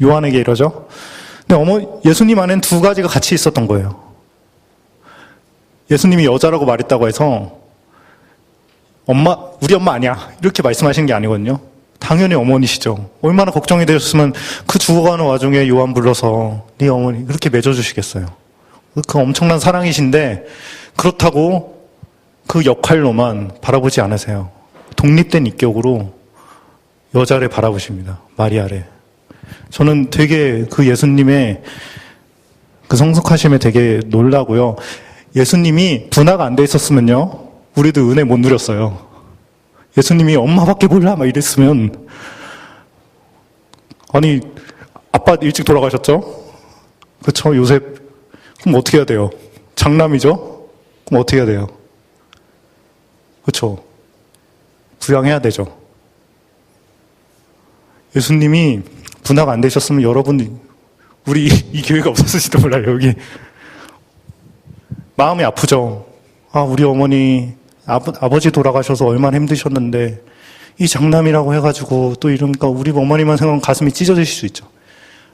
요한에게 이러죠. 근데 예수님 안엔 두 가지가 같이 있었던 거예요. 예수님이 여자라고 말했다고 해서 우리 엄마 아니야 이렇게 말씀하시는 게 아니거든요. 당연히 어머니시죠. 얼마나 걱정이 되셨으면 그 죽어가는 와중에 요한 불러서 네 어머니 그렇게 맺어주시겠어요. 그 엄청난 사랑이신데, 그렇다고 그 역할로만 바라보지 않으세요. 독립된 인격으로 여자를 바라보십니다. 마리아를. 저는 되게 그 예수님의 그 성숙하심에 되게 놀라고요. 예수님이 분화가 안 돼 있었으면요, 우리도 은혜 못 누렸어요. 예수님이 엄마밖에 몰라 막 이랬으면, 아니 아빠 일찍 돌아가셨죠? 그렇죠? 요셉. 그럼 어떻게 해야 돼요? 장남이죠? 그럼 어떻게 해야 돼요? 그렇죠? 부양해야 되죠. 예수님이 분화가 안 되셨으면 여러분, 우리 이 교회가 없었을지도 몰라요. 여기 마음이 아프죠. 우리 어머니 아버지 돌아가셔서 얼마나 힘드셨는데 이 장남이라고 해가지고 또 이러니까 우리 어머니만 생각하면 가슴이 찢어지실 수 있죠.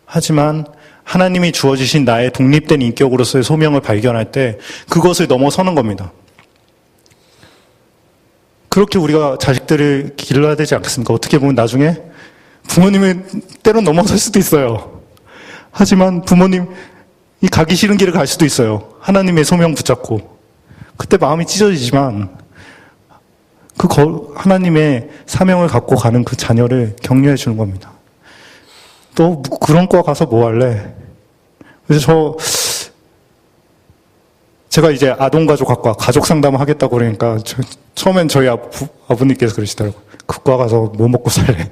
하지만 하나님이 주어주신 나의 독립된 인격으로서의 소명을 발견할 때 그것을 넘어서는 겁니다. 그렇게 우리가 자식들을 길러야 되지 않겠습니까? 어떻게 보면 나중에 부모님을 때론 넘어설 수도 있어요. 하지만 부모님이 가기 싫은 길을 갈 수도 있어요. 하나님의 소명 붙잡고. 그때 마음이 찢어지지만 하나님의 사명을 갖고 가는 그 자녀를 격려해 주는 겁니다. 또 그런 거 가서 뭐 할래? 그래서 제가 이제 아동가족학과 가족 상담을 하겠다고 그러니까 처음엔 저희 아버님께서 그러시더라고요. 그과 가서 뭐 먹고 살래?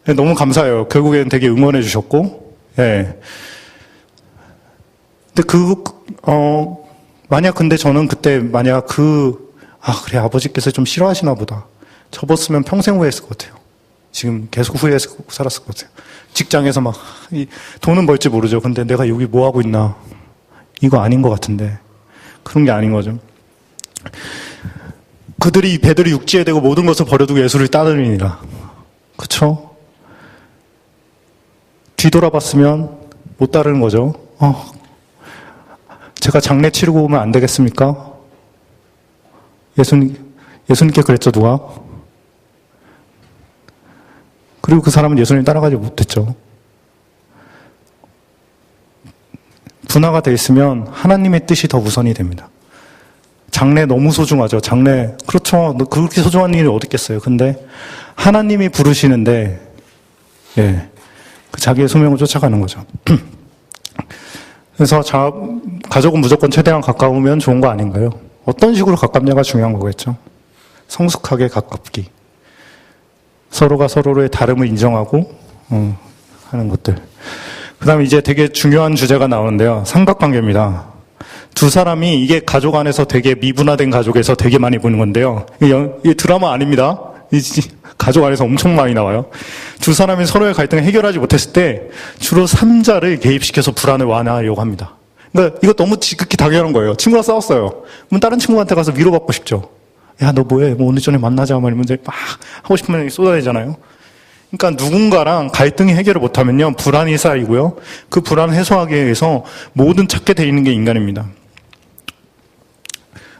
네, 너무 감사해요. 결국엔 되게 응원해 주셨고, 예. 근데 만약 근데 저는 그때 만약 그래, 아버지께서 좀 싫어하시나 보다. 접었으면 평생 후회했을 것 같아요. 지금 계속 후회해서 살았을 것 같아요. 직장에서 돈은 벌지 모르죠. 근데 내가 여기 뭐 하고 있나. 이거 아닌 것 같은데. 그런 게 아닌 거죠. 배들이 육지에 대고 모든 것을 버려두고 예수를 따르니라. 그쵸? 뒤돌아봤으면 못 따르는 거죠. 제가 장례 치르고 오면 안 되겠습니까? 예수님께 그랬죠, 누가? 그리고 그 사람은 예수님 따라가지 못했죠. 분화가 돼 있으면 하나님의 뜻이 더 우선이 됩니다. 장례 너무 소중하죠. 장례, 그렇죠. 그렇게 소중한 일이 어디 있겠어요. 근데 하나님이 부르시는데, 예, 자기의 소명을 쫓아가는 거죠. 그래서 가족은 무조건 최대한 가까우면 좋은 거 아닌가요? 어떤 식으로 가깝냐가 중요한 거겠죠. 성숙하게 가깝기. 서로가 서로의 다름을 인정하고, 하는 것들. 그 다음에 이제 되게 중요한 주제가 나오는데요. 삼각관계입니다. 두 사람이 이게 가족 안에서 되게 미분화된 가족에서 되게 많이 보는 건데요. 이게 드라마 아닙니다. 가족 안에서 엄청 많이 나와요. 두 사람이 서로의 갈등을 해결하지 못했을 때 주로 3자를 개입시켜서 불안을 완화하려고 합니다. 그러니까 이거 너무 지극히 당연한 거예요. 친구랑 싸웠어요. 그럼 다른 친구한테 가서 위로받고 싶죠. 야, 너 뭐해? 오늘 전에 만나자. 말이면 막 하고 싶으면 쏟아내잖아요. 그러니까 누군가랑 갈등이 해결을 못하면요, 불안이 쌓이고요. 그 불안을 해소하기 위해서 모든 찾게 돼 있는 게 인간입니다.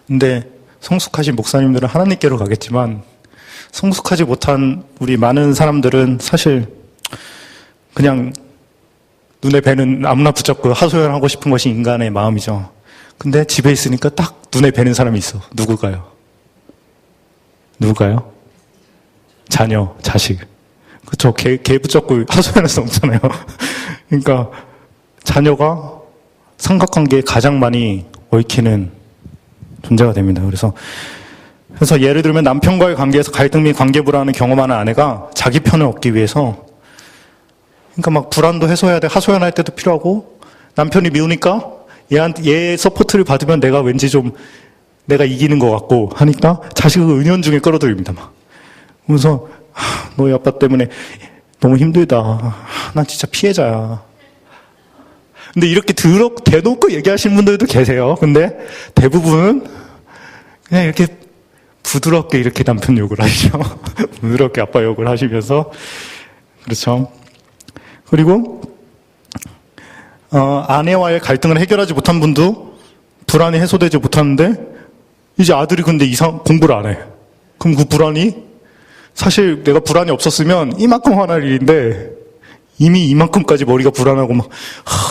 근데 성숙하신 목사님들은 하나님께로 가겠지만 성숙하지 못한 우리 많은 사람들은 사실 그냥 눈에 뵈는 아무나 붙잡고 하소연하고 싶은 것이 인간의 마음이죠. 근데 집에 있으니까 딱 눈에 뵈는 사람이 있어. 누굴까요? 자녀, 자식. 그쵸. 개 붙잡고 하소연할 수 없잖아요. 그러니까 자녀가 삼각관계에 가장 많이 얽히는 존재가 됩니다. 그래서 예를 들면 남편과의 관계에서 갈등 및 관계 불안을 경험하는 아내가 자기 편을 얻기 위해서 그러니까 막 불안도 해소해야 돼. 하소연할 때도 필요하고 남편이 미우니까 얘 서포트를 받으면 내가 왠지 좀 내가 이기는 것 같고 하니까 자식을 은연중에 끌어들입니다. 막. 그래서 너희 아빠 때문에 너무 힘들다. 난 진짜 피해자야. 근데 이렇게 대놓고 얘기하시는 분들도 계세요. 근데 대부분은 그냥 이렇게 부드럽게 이렇게 남편 욕을 하시죠. 부드럽게 아빠 욕을 하시면서 그렇죠. 그리고 아내와의 갈등을 해결하지 못한 분도 불안이 해소되지 못하는데 이제 아들이 근데 공부를 안 해. 그럼 그 불안이 사실 내가 불안이 없었으면 이만큼 화날 일인데 이미 이만큼까지 머리가 불안하고 막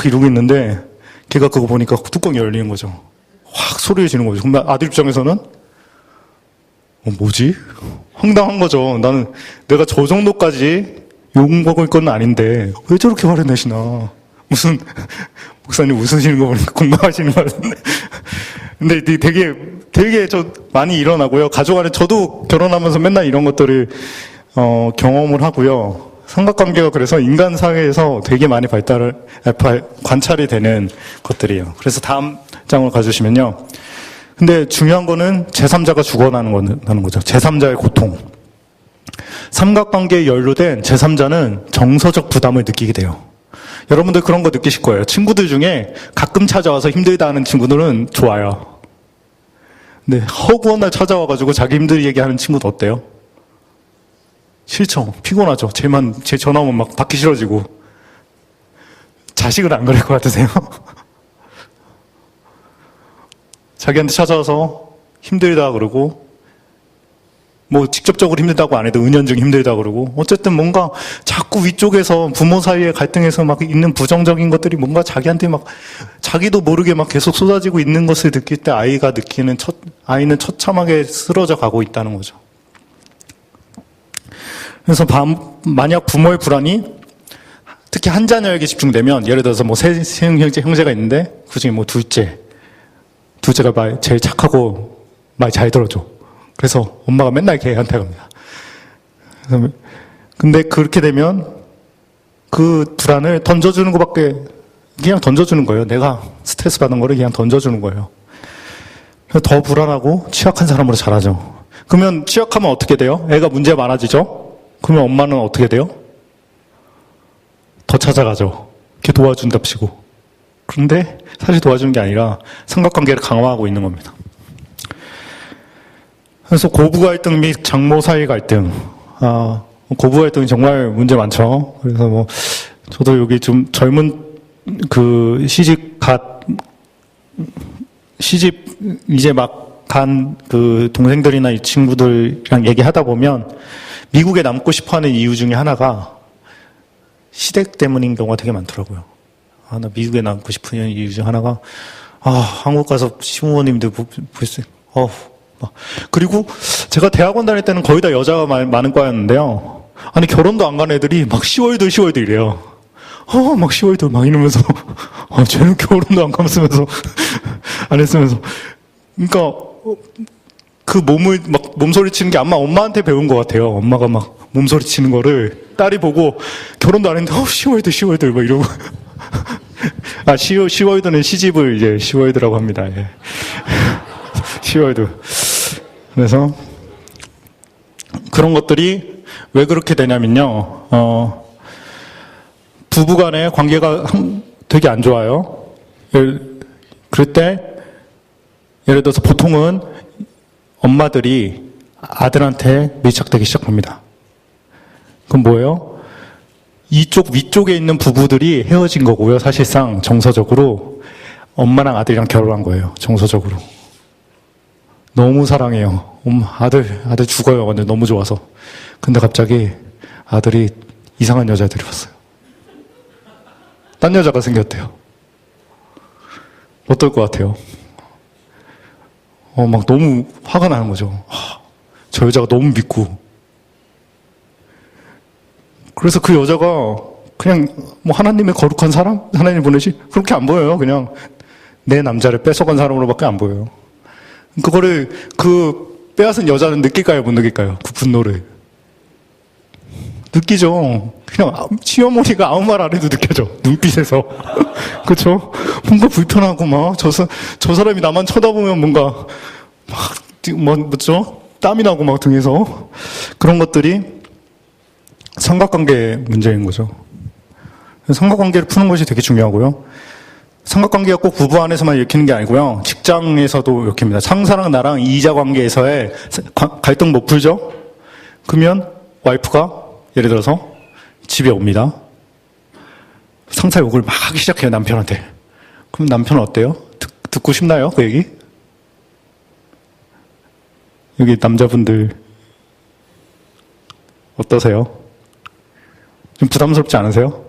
이러고 있는데 걔가 그거 보니까 뚜껑이 열리는 거죠. 확 소리를 지르는 거죠. 그럼 아들 입장에서는 뭐지? 황당한 거죠. 나는 내가 저 정도까지 욕먹을 건 아닌데 왜 저렇게 화를 내시나. 목사님 웃으시는 거 보니까 공감하시는 거 같은데. 근데 되게 많이 일어나고요. 가족 안에 저도 결혼하면서 맨날 이런 것들을 경험을 하고요. 삼각관계가 그래서 인간 사회에서 되게 많이 관찰이 되는 것들이에요. 그래서 다음 장을 가주시면요. 근데 중요한 거는 제3자가 죽어나는 거죠. 제3자의 고통. 삼각관계에 연루된 제3자는 정서적 부담을 느끼게 돼요. 여러분들 그런 거 느끼실 거예요. 친구들 중에 가끔 찾아와서 힘들다 하는 친구들은 좋아요. 근데 허구한 날 찾아와가지고 자기 힘들게 얘기하는 친구는 어때요? 싫죠. 피곤하죠. 제 전화 오면 막 받기 싫어지고. 자식은 안 그럴 것 같으세요? 자기한테 찾아와서 힘들다 그러고 뭐 직접적으로 힘들다고 안 해도 은연중에 힘들다 그러고 어쨌든 뭔가 자꾸 위쪽에서 부모 사이에 갈등해서 막 있는 부정적인 것들이 뭔가 자기한테 막 자기도 모르게 막 계속 쏟아지고 있는 것을 느낄 때 아이는 처참하게 쓰러져 가고 있다는 거죠. 그래서 만약 부모의 불안이 특히 한 자녀에게 집중되면 예를 들어서 뭐 세 형제가 있는데 그중에 뭐 둘째가 제일 착하고 말 잘 들어줘. 그래서 엄마가 맨날 걔한테 갑니다. 근데 그렇게 되면 그 불안을 던져주는 것밖에, 그냥 던져주는 거예요. 내가 스트레스 받는 거를 그냥 던져주는 거예요. 더 불안하고 취약한 사람으로 자라죠. 그러면 취약하면 어떻게 돼요? 애가 문제 많아지죠? 그러면 엄마는 어떻게 돼요? 더 찾아가죠. 걔 도와준답시고. 그런데 사실 도와주는 게 아니라 삼각관계를 강화하고 있는 겁니다. 그래서 고부 갈등 및 장모 사이 갈등. 고부 갈등이 정말 문제 많죠. 그래서 저도 여기 좀 젊은 시집 이제 막 간 그 동생들이나 이 친구들이랑 얘기하다 보면 미국에 남고 싶어 하는 이유 중에 하나가 시댁 때문인 경우가 되게 많더라고요. 나 미국에 남고 싶은 이유 중 하나가, 한국 가서 시부모님들 볼수, 그리고 제가 대학원 다닐 때는 거의 다 여자가 많은 과였는데요. 아니, 결혼도 안 간 애들이 막 시월드 이래요. 막 시월드 막 이러면서, 쟤는 결혼도 안 가면서, 안 했으면서. 그러니까, 그 몸소리 치는 게 아마 엄마한테 배운 것 같아요. 엄마가 막 몸소리 치는 거를 딸이 보고 결혼도 안 했는데, 시월드 막 이러고. 시월드는 시집을 이제 시월드라고 합니다. 예. 시월드. 그래서 그런 것들이 왜 그렇게 되냐면요. 부부 간의 관계가 되게 안 좋아요. 그럴 때 예를 들어서 보통은 엄마들이 아들한테 밀착되기 시작합니다. 그럼 뭐예요? 위쪽에 있는 부부들이 헤어진 거고요. 사실상 정서적으로 엄마랑 아들이랑 결혼한 거예요. 정서적으로. 너무 사랑해요. 아들 죽어요. 근데 너무 좋아서. 근데 갑자기 아들이 이상한 여자 데려왔어요. 딴 여자가 생겼대요. 어떨 것 같아요? 막 너무 화가 나는 거죠. 저 여자가 너무 믿고. 그래서 그 여자가 그냥 하나님의 거룩한 사람? 하나님 보내시? 그렇게 안 보여요. 그냥 내 남자를 뺏어간 사람으로밖에 안 보여요. 그거를 빼앗은 여자는 느낄까요? 못 느낄까요? 그 분노를. 느끼죠. 그냥 시어머니가 아무 말 안 해도 느껴져. 눈빛에서. 그쵸? 뭔가 불편하고 저 사람이 나만 쳐다보면 뭔가 뭐죠? 땀이 나고 막 등에서. 그런 것들이 삼각관계 문제인 거죠. 삼각관계를 푸는 것이 되게 중요하고요. 삼각관계가 꼭 부부 안에서만 읽히는 게 아니고요. 직장에서도 읽힙니다. 상사랑 나랑 이자 관계에서의 갈등 못 풀죠? 그러면 와이프가 예를 들어서 집에 옵니다. 상사 욕을 막 하기 시작해요, 남편한테. 그럼 남편은 어때요? 듣고 싶나요? 그 얘기? 여기 남자분들 어떠세요? 좀 부담스럽지 않으세요?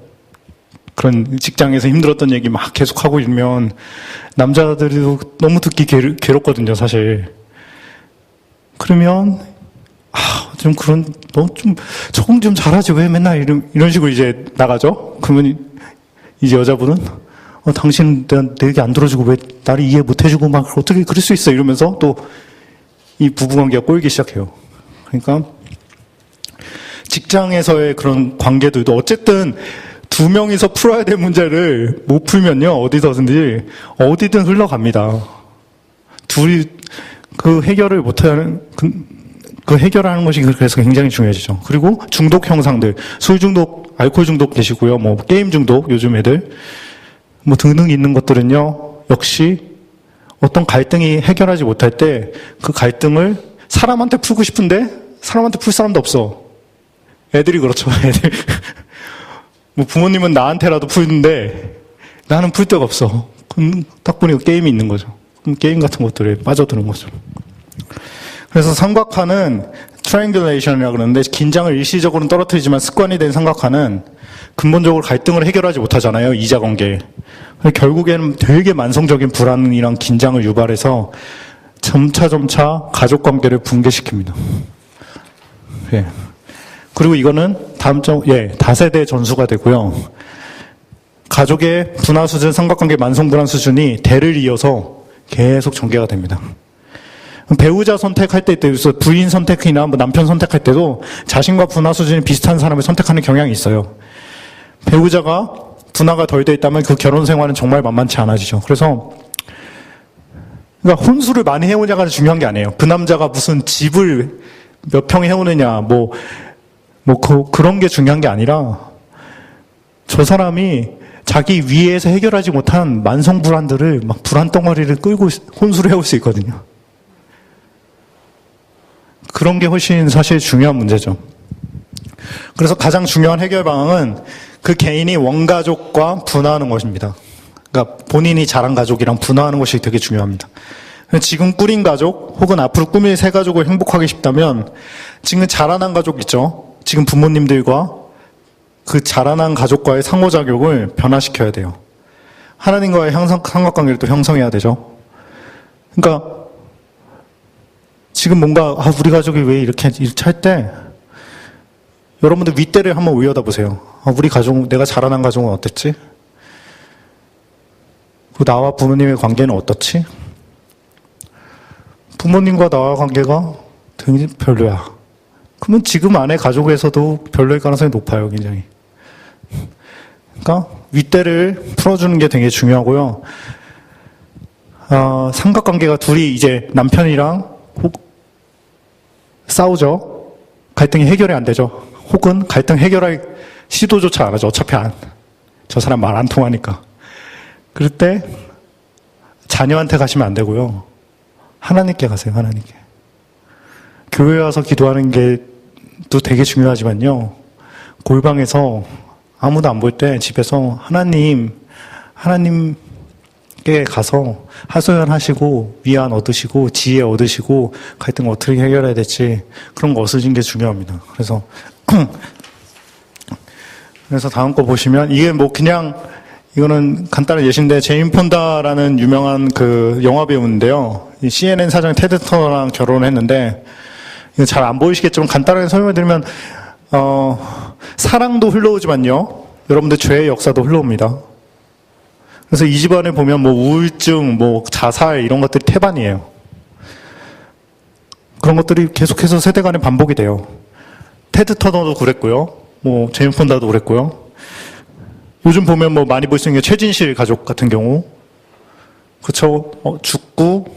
그런 직장에서 힘들었던 얘기 막 계속 하고 있으면 남자들도 너무 듣기 괴롭거든요, 사실. 그러면 너 적응 좀 잘하지 왜 맨날 이런 식으로 이제 나가죠? 그러면 이제 여자분은 당신 내 얘기 안 들어주고 왜 나를 이해 못 해주고 막 어떻게 그럴 수 있어 이러면서 또 이 부부관계가 꼬이기 시작해요. 그러니까 직장에서의 그런 관계들도 어쨌든 두 명이서 풀어야 될 문제를 못 풀면요, 어디든 흘러갑니다. 둘이 그 해결을 못하는, 그 해결하는 것이 그래서 굉장히 중요해지죠. 그리고 중독 형상들, 술 중독, 알코올 중독 계시고요, 게임 중독, 요즘 애들, 등등 있는 것들은요, 역시 어떤 갈등이 해결하지 못할 때 그 갈등을 사람한테 풀고 싶은데 사람한테 풀 사람도 없어. 애들이 그렇죠, 애들. 부모님은 나한테라도 풀는데 나는 풀 데가 없어. 그럼 딱 보니까 게임이 있는 거죠. 그럼 게임 같은 것들에 빠져드는 거죠. 그래서 삼각화는 트라이앵귤레이션이라고 그러는데 긴장을 일시적으로는 떨어뜨리지만 습관이 된 삼각화는 근본적으로 갈등을 해결하지 못하잖아요. 이자관계. 결국에는 되게 만성적인 불안이랑 긴장을 유발해서 점차 가족관계를 붕괴시킵니다. 예. 그리고 이거는 다세대 전수가 되고요. 가족의 분화 수준, 삼각관계 만성 불안 수준이 대를 이어서 계속 전개가 됩니다. 배우자 선택할 때, 부인 선택이나 뭐 남편 선택할 때도 자신과 분화 수준이 비슷한 사람을 선택하는 경향이 있어요. 배우자가 분화가 덜 돼 있다면 그 결혼 생활은 정말 만만치 않아지죠. 그래서 그러니까 혼수를 많이 해오냐가 중요한 게 아니에요. 그 남자가 무슨 집을 몇 평 해오느냐, 그런 게 중요한 게 아니라 저 사람이 자기 위에서 해결하지 못한 만성 불안들을 막 불안 덩어리를 끌고 혼수를 해올 수 있거든요. 그런 게 훨씬 사실 중요한 문제죠. 그래서 가장 중요한 해결 방안은 그 개인이 원가족과 분화하는 것입니다. 그러니까 본인이 자란 가족이랑 분화하는 것이 되게 중요합니다. 지금 꾸린 가족 혹은 앞으로 꾸밀 새 가족을 행복하게 싶다면 지금 자라난 가족 있죠. 지금 부모님들과 그 자라난 가족과의 상호작용을 변화시켜야 돼요. 하나님과의 삼각관계를 또 형성해야 되죠. 그러니까 지금 뭔가 우리 가족이 왜 이렇게 할 때 여러분들 윗대를 한번 올려다보세요. 우리 가족, 내가 자라난 가족은 어땠지? 나와 부모님의 관계는 어떻지? 부모님과 나와 관계가 굉장히 별로야. 그러면 지금 안에 가족에서도 별로일 가능성이 높아요, 굉장히. 그러니까 윗대를 풀어주는 게 되게 중요하고요. 삼각관계가 둘이 이제 남편이랑 싸우죠. 갈등이 해결이 안 되죠. 혹은 갈등 해결할 시도조차 안 하죠. 어차피 저 사람 말 안 통하니까. 그럴 때 자녀한테 가시면 안 되고요. 하나님께 가세요. 하나님께. 교회 와서 기도하는 게 또 되게 중요하지만요. 골방에서 아무도 안 볼 때 집에서 하나님께 가서 하소연하시고 위안 얻으시고 지혜 얻으시고 갈등 어떻게 해결해야 될지 그런 거 얻으시는 게 중요합니다. 그래서 다음 거 보시면 이게 이거는 간단한 예시인데 제인 폰다라는 유명한 그 영화 배우인데요. CNN 사장 테드 터너랑 결혼을 했는데 이거 잘 안 보이시겠지만 간단하게 설명드리면 사랑도 흘러오지만요. 여러분들 죄의 역사도 흘러옵니다. 그래서 이 집안에 보면 우울증, 자살 이런 것들이 태반이에요. 그런 것들이 계속해서 세대 간에 반복이 돼요. 테드 터너도 그랬고요. 제인 폰다도 그랬고요. 요즘 보면 많이 볼 수 있는 게 최진실 가족 같은 경우. 그쵸? 죽고,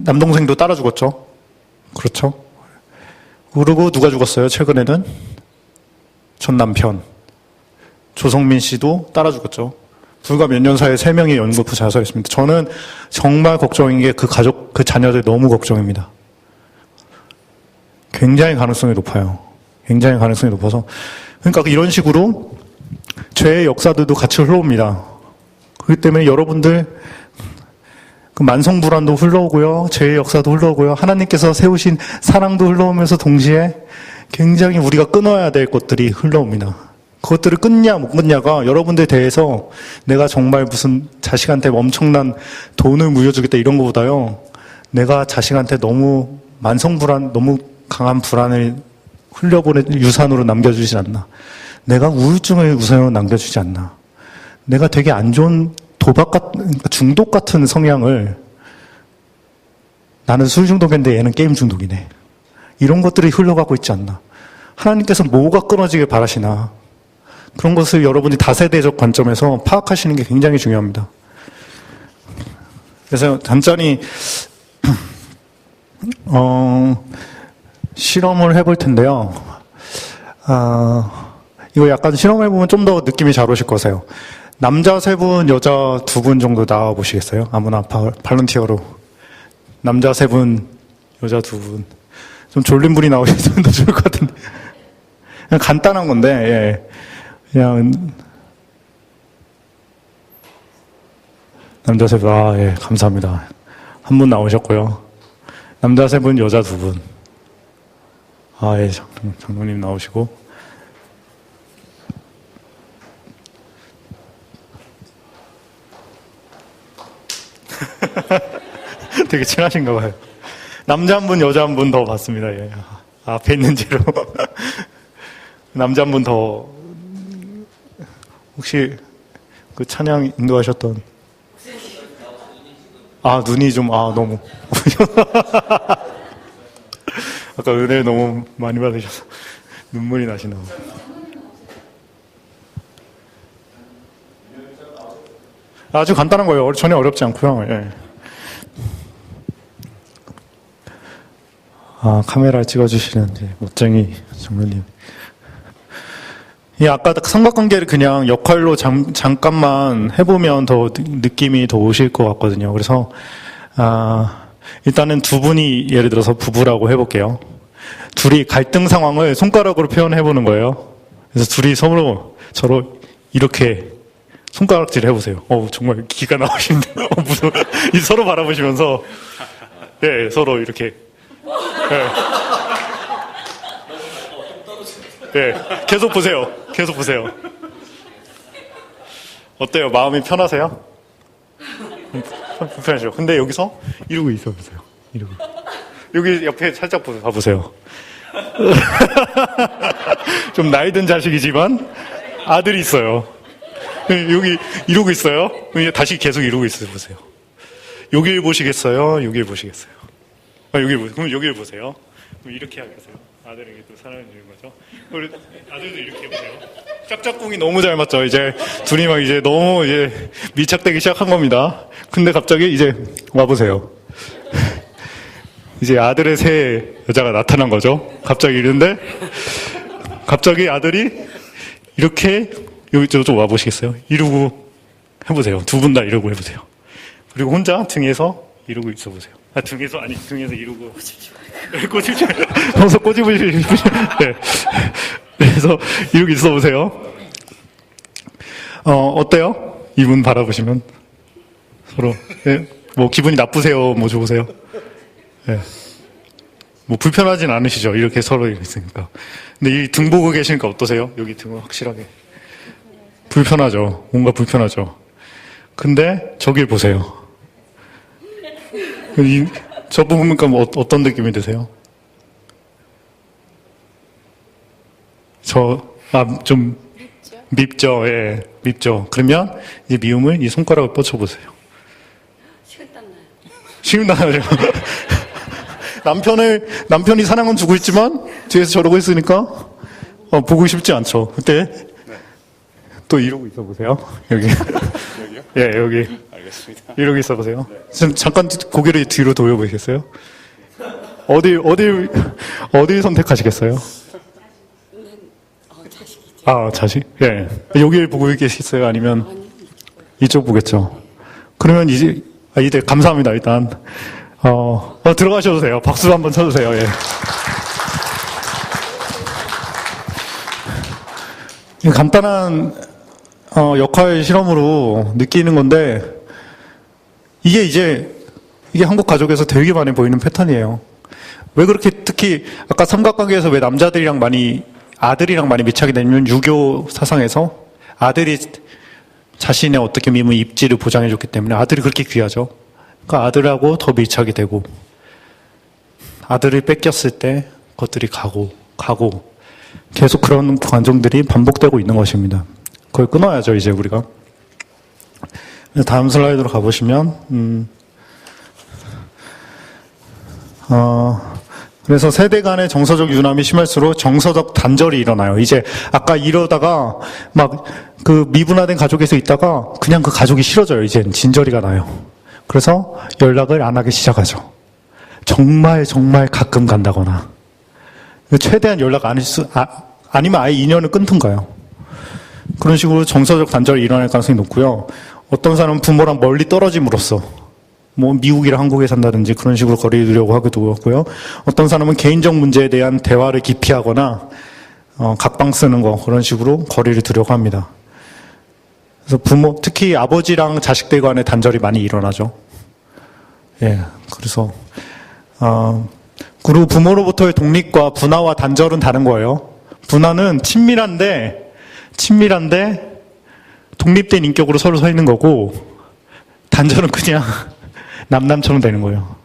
남동생도 따라 죽었죠. 그렇죠? 그리고 누가 죽었어요? 최근에는? 전 남편. 조성민 씨도 따라 죽었죠. 불과 몇 년 사이에 3명이 연거푸 자살했습니다. 저는 정말 걱정인 게 그 가족, 그 자녀들 너무 걱정입니다. 굉장히 가능성이 높아요. 굉장히 가능성이 높아서. 그러니까 이런 식으로 죄의 역사들도 같이 흘러옵니다. 그렇기 때문에 여러분들 그 만성불안도 흘러오고요. 죄의 역사도 흘러오고요. 하나님께서 세우신 사랑도 흘러오면서 동시에 굉장히 우리가 끊어야 될 것들이 흘러옵니다. 그것들을 끊냐 못 끊냐가 여러분들에 대해서 내가 정말 무슨 자식한테 엄청난 돈을 물려주겠다 이런 것보다요. 내가 자식한테 너무 만성불안, 너무 강한 불안을 흘려보낸 유산으로 남겨주지 않나. 내가 우울증을 우선으로 남겨주지 않나. 내가 되게 안 좋은 중독 같은 성향을 나는 술 중독인데 얘는 게임 중독이네. 이런 것들이 흘러가고 있지 않나. 하나님께서 뭐가 끊어지길 바라시나. 그런 것을 여러분이 다세대적 관점에서 파악하시는 게 굉장히 중요합니다. 그래서 간단히 실험을 해볼 텐데요. 이거 약간 실험해보면 좀 더 느낌이 잘 오실 거세요. 남자 3분, 여자 2분 정도 나와보시겠어요? 아무나 발런티어로. 남자 3분, 여자 2분. 좀 졸린 분이 나오시면 더 좋을 것 같은데. 그냥 간단한 건데, 예. 그냥, 남자 3분, 예, 감사합니다. 한 분 나오셨고요. 남자 3분, 여자 2분. 예, 장로님 나오시고. 되게 친하신가 봐요. 남자 한 분, 여자 한 분 더 봤습니다. 예. 앞에 있는 대로. 남자 한 분 더. 혹시 그 찬양 인도하셨던. 눈이 좀, 너무. 아까 은혜를 너무 많이 받으셔서 눈물이 나시나. 아주 간단한 거예요. 전혀 어렵지 않고요. 예. 카메라 찍어주시는 멋쟁이 장로님. 아까 삼각관계를 그냥 역할로 잠깐만 해보면 더 느낌이 더 오실 것 같거든요. 그래서, 일단은 두 분이 예를 들어서 부부라고 해볼게요. 둘이 갈등 상황을 손가락으로 표현해보는 거예요. 그래서 둘이 서로 이렇게 손가락질 해보세요. 정말 기가 나오시는데. 무슨, 서로 바라보시면서, 예, 서로 이렇게. 예. 계속 보세요. 계속 보세요. 어때요? 마음이 편하세요? 불편하죠. 근데 여기서 이러고 있어 보세요. 이러고. 여기 옆에 살짝 봐보세요. 좀 나이 든 자식이지만 아들이 있어요. 여기 이러고 있어요. 다시 계속 이러고 있어요. 보세요. 여길 보시겠어요? 여길 보시겠어요? 그럼 여길 보세요. 그럼 이렇게 하겠어요. 아들에게 또 사랑을 주는 거죠. 우리 아들도 이렇게 해보세요. 짝짝꿍이 너무 잘 맞죠? 이제 둘이 막 이제 너무 이제 밀착되기 시작한 겁니다. 근데 갑자기 이제 와보세요. 이제 아들의 새 여자가 나타난 거죠. 갑자기 이런데 갑자기 아들이 이렇게 여기 좀 와보시겠어요? 이러고 해보세요. 두 분 다 이러고 해보세요. 그리고 혼자 등에서 이러고 있어보세요. 등에서 이러고. 꼬집지 말고. 평소 꼬집으시고. 네. 그래서 이러고 있어보세요. 어때요? 이분 바라보시면. 서로. 네. 뭐 기분이 나쁘세요? 뭐 좋으세요? 네. 뭐 불편하진 않으시죠? 이렇게 서로 있으니까. 근데 이 등 보고 계시니까 어떠세요? 여기 등은 확실하게. 불편하죠. 뭔가 불편하죠. 근데 저길 보세요. 저 보니까 뭐 어떤 느낌이 드세요? 좀 밉죠. 예, 밉죠. 그러면 이제 미움을 이 손가락을 뻗쳐보세요. 식은땀 나요. 남편이 사랑은 주고 있지만 뒤에서 저러고 있으니까 보고 싶지 않죠. 그때 또 이러고 있어 보세요. 여기. 여기요? 예, 여기. 알겠습니다. 이러고 있어 보세요. 네. 잠깐 고개를 뒤로 돌려보시겠어요? 어디 선택하시겠어요? 자식이죠. 자식? 예. 여기 보고 계시겠어요? 아니면 이쪽 보겠죠? 그러면 이제 감사합니다, 일단. 들어가셔도 돼요. 박수 한번 쳐주세요, 예. 간단한, 역할 실험으로 느끼는 건데, 이게 한국 가족에서 되게 많이 보이는 패턴이에요. 왜 그렇게 특히 아까 삼각관계에서 왜 아들이랑 많이 밀착이 되냐면 유교 사상에서 아들이 자신의 어떻게 보면 입지를 보장해줬기 때문에 아들이 그렇게 귀하죠. 그러니까 아들하고 더 밀착이 되고 아들을 뺏겼을 때 그것들이 가고 계속 그런 과정들이 반복되고 있는 것입니다. 그걸 끊어야죠, 이제 우리가. 다음 슬라이드로 가보시면, 그래서 세대 간의 정서적 유남이 심할수록 정서적 단절이 일어나요. 이제 아까 이러다가 막 그 미분화된 가족에서 있다가 그냥 그 가족이 싫어져요. 이젠 진저리가 나요. 그래서 연락을 안 하기 시작하죠. 정말 가끔 간다거나. 최대한 연락 안 아니면 아예 인연을 끊든가요. 그런 식으로 정서적 단절이 일어날 가능성이 높고요. 어떤 사람은 부모랑 멀리 떨어짐으로써 뭐 미국이랑 한국에 산다든지 그런 식으로 거리를 두려고 하기도 하고요. 어떤 사람은 개인적 문제에 대한 대화를 기피하거나 각방 쓰는 거 그런 식으로 거리를 두려고 합니다. 그래서 특히 아버지랑 자식들 간의 단절이 많이 일어나죠. 예, 그래서 그리고 부모로부터의 독립과 분화와 단절은 다른 거예요. 분화는 친밀한데 독립된 인격으로 서로 서 있는 거고 단절은 그냥 남남처럼 되는 거예요.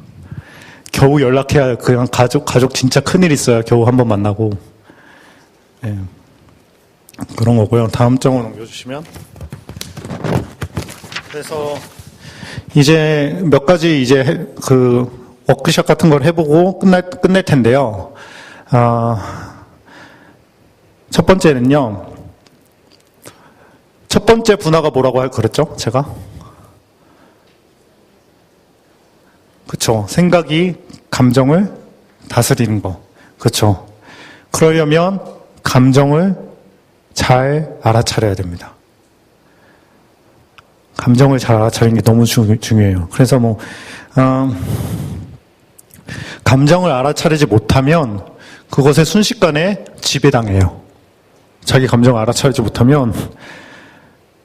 겨우 연락해야 그냥 가족 진짜 큰일 있어야 겨우 한번 만나고 예. 그런 거고요. 다음 장으로 넘겨주시면 그래서 이제 몇 가지 이제 그 워크숍 같은 걸 해보고 끝낼 텐데요. 첫 번째는요. 첫 번째 분화가 뭐라고 그랬죠? 제가? 그쵸. 생각이 감정을 다스리는 거. 그쵸. 그러려면 감정을 잘 알아차려야 됩니다. 감정을 잘 알아차리는 게 너무 중요해요. 그래서 감정을 알아차리지 못하면 그것에 순식간에 지배당해요. 자기 감정을 알아차리지 못하면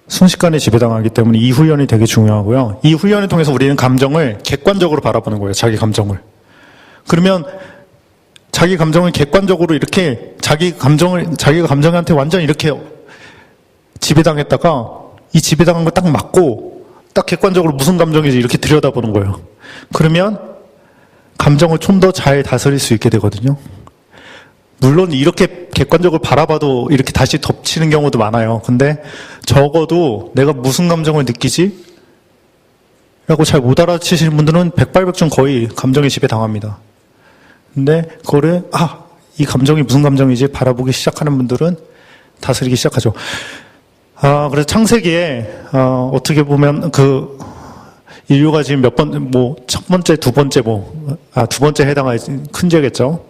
순식간에 지배당하기 때문에 이 훈련이 되게 중요하고요. 이 훈련을 통해서 우리는 감정을 객관적으로 바라보는 거예요. 자기 감정을. 그러면 자기 감정을 객관적으로 이렇게 자기가 감정한테 완전 이렇게 지배당했다가 이 지배당한 거 딱 맞고 딱 객관적으로 무슨 감정인지 이렇게 들여다보는 거예요. 그러면 감정을 좀 더 잘 다스릴 수 있게 되거든요. 물론 이렇게 객관적으로 바라봐도 이렇게 다시 덮치는 경우도 많아요. 근데 적어도 내가 무슨 감정을 느끼지? 라고 잘 못 알아채시는 분들은 백발백중 거의 감정에 지배당합니다. 근데 그거를 이 감정이 무슨 감정이지 바라보기 시작하는 분들은 다스리기 시작하죠. 그래서 창세기에 어떻게 보면 인류가 지금 첫 번째, 두 번째 두 번째 해당할 큰 죄겠죠.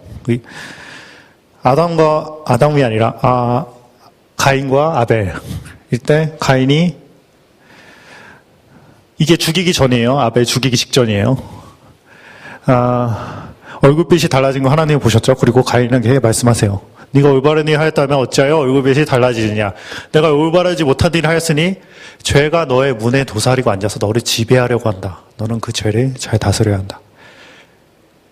아담이 아니라 가인과 아벨. 이때 가인이 이게 죽이기 전이에요. 아벨 죽이기 직전이에요. 얼굴빛이 달라진 거 하나님이 보셨죠? 그리고 가인에게 말씀하세요. 네가 올바른 일 하였다면 어찌하여 얼굴빛이 달라지느냐? 내가 올바르지 못한 일을 하였으니 죄가 너의 문에 도사리고 앉아서 너를 지배하려고 한다. 너는 그 죄를 잘 다스려야 한다.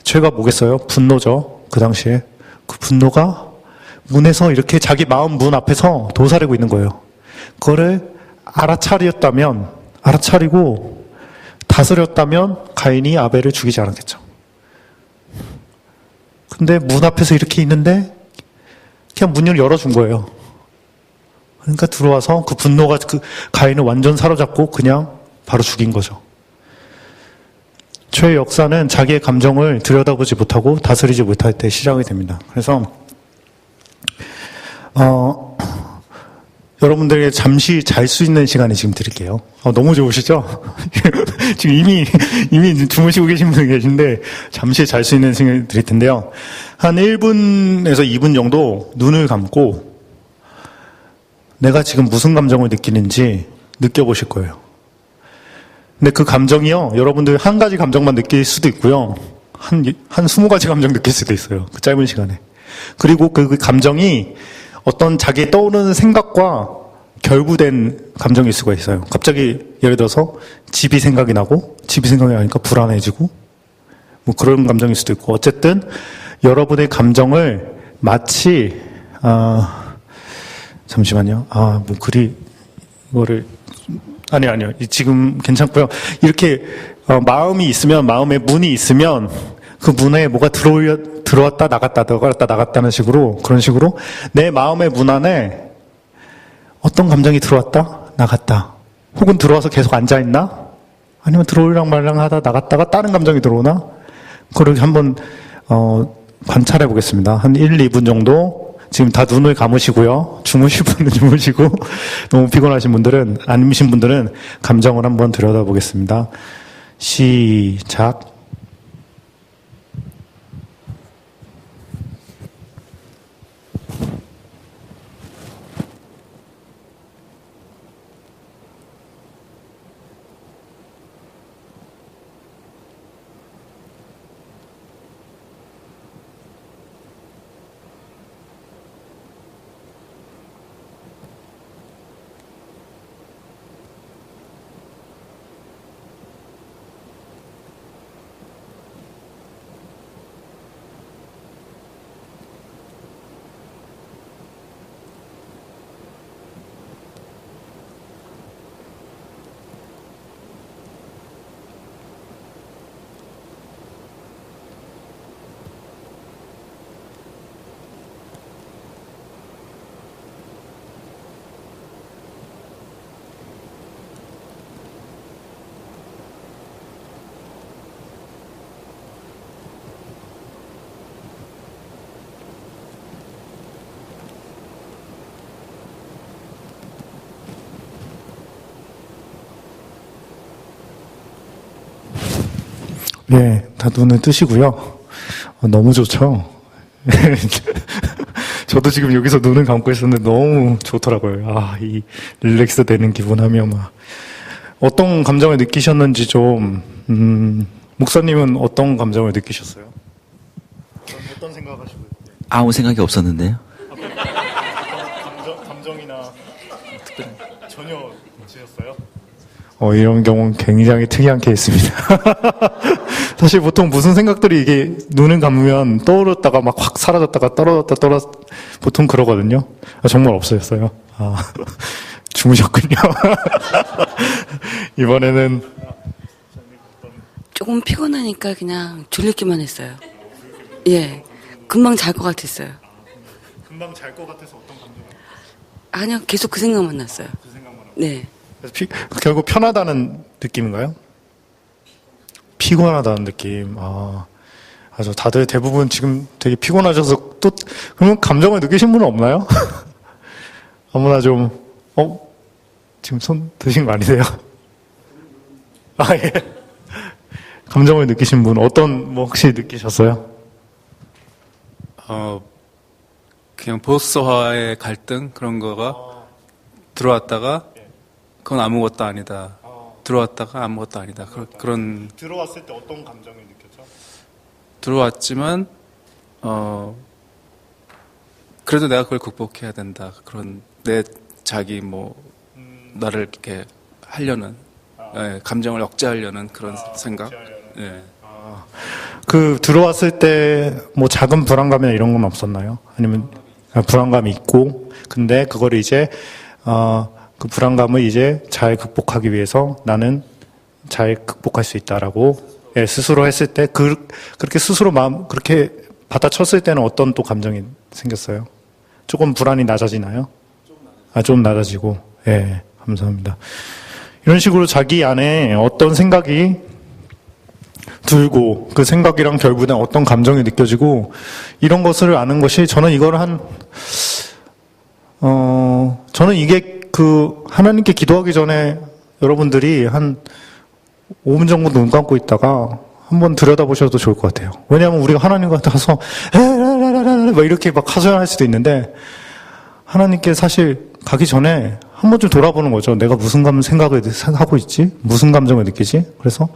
죄가 뭐겠어요? 분노죠. 그 당시에. 그 분노가 문에서 이렇게 자기 마음 문 앞에서 도사리고 있는 거예요. 그거를 알아차리고 다스렸다면 가인이 아벨을 죽이지 않았겠죠. 근데 문 앞에서 이렇게 있는데 그냥 문을 열어준 거예요. 그러니까 들어와서 그 분노가 가인을 완전 사로잡고 그냥 바로 죽인 거죠. 죄의 역사는 자기의 감정을 들여다보지 못하고 다스리지 못할 때 시작이 됩니다. 그래서 여러분들에게 잠시 잘 수 있는 시간을 지금 드릴게요. 너무 좋으시죠? 지금 이미 주무시고 계신 분 계신데 잠시 잘 수 있는 시간을 드릴 텐데요. 한 1분에서 2분 정도 눈을 감고 내가 지금 무슨 감정을 느끼는지 느껴보실 거예요. 근데 그 감정이요, 여러분들 한 가지 감정만 느낄 수도 있고요. 한 20가지 감정 느낄 수도 있어요. 그 짧은 시간에. 그리고 그 감정이 어떤 자기의 떠오르는 생각과 결부된 감정일 수가 있어요. 갑자기 예를 들어서 집이 생각이 나니까 불안해지고 그런 감정일 수도 있고, 어쨌든 여러분의 감정을 마치 잠시만요. 아니요. 지금 괜찮고요. 이렇게 마음이 있으면, 마음의 문이 있으면 그 문에 뭐가 들어왔다 나갔다는 식으로, 그런 식으로 내 마음의 문 안에 어떤 감정이 들어왔다 나갔다, 혹은 들어와서 계속 앉아있나, 아니면 들어오랑 말랑 하다 나갔다가 다른 감정이 들어오나, 그걸 한번 관찰해 보겠습니다. 한 1, 2분 정도. 지금 다 눈을 감으시고요. 주무실 분은 주무시고, 너무 피곤하신 분들은, 아니신 분들은 감정을 한번 들여다보겠습니다. 시작. 네, 다 눈을 뜨시고요. 너무 좋죠. 저도 지금 여기서 눈을 감고 있었는데 너무 좋더라고요. 이 릴렉스 되는 기분하며 막. 어떤 감정을 느끼셨는지 좀, 목사님은 어떤 감정을 느끼셨어요? 어떤 생각하시고? 아무 생각이 없었는데요. 감정이나 전혀 없으셨어요? 이런 경우는 굉장히 특이한 케이스입니다. 사실 보통 무슨 생각들이 이게 눈을 감으면 떠오르다가 막 확 사라졌다가 떨어졌다 보통 그러거든요. 정말 없어졌어요. 주무셨군요. 이번에는 조금 피곤하니까 그냥 졸리기만 했어요. 예, 금방 잘 것 같았어요. 금방 잘 것 같아서 어떤 감정이? 아니요, 계속 그 생각만 났어요. 그 생각만 하고. 네. 그래서 결국 편하다는 느낌인가요? 피곤하다는 느낌. 아주 다들 대부분 지금 되게 피곤하셔서 또 그러면 감정을 느끼신 분은 없나요? 아무나 좀 지금 손 드신 거 아니세요? 예. 감정을 느끼신 분 혹시 느끼셨어요? 그냥 보스와의 갈등 그런 거가 들어왔다가 그건 아무것도 아니다. 들어왔다가 아무것도 아니다. 그런 들어왔을 때 어떤 감정을 느꼈죠? 들어왔지만 그래도 내가 그걸 극복해야 된다. 그런 내 자기 나를 이렇게 하려는 감정을 억제하려는 그런 생각. 예. 그 들어왔을 때 작은 불안감이나 이런 건 없었나요? 아니면 불안감이 있고 근데 그거를 이제 그 불안감을 이제 잘 극복하기 위해서 나는 잘 극복할 수 있다라고 스스로 했을 때 그렇게 스스로 그렇게 받아쳤을 때는 어떤 또 감정이 생겼어요? 조금 불안이 낮아지나요? 좀 낮아지고. 예, 감사합니다. 이런 식으로 자기 안에 어떤 생각이 들고 그 생각이랑 결국엔 어떤 감정이 느껴지고 이런 것을 아는 것이 저는 이걸 저는 이게 하나님께 기도하기 전에 여러분들이 한 5분 정도 눈 감고 있다가 한번 들여다보셔도 좋을 것 같아요. 왜냐하면 우리가 하나님한테 가서 막 이렇게 막 하소연할 수도 있는데 하나님께 사실 가기 전에 한 번쯤 돌아보는 거죠. 내가 무슨 생각을 하고 있지? 무슨 감정을 느끼지? 그래서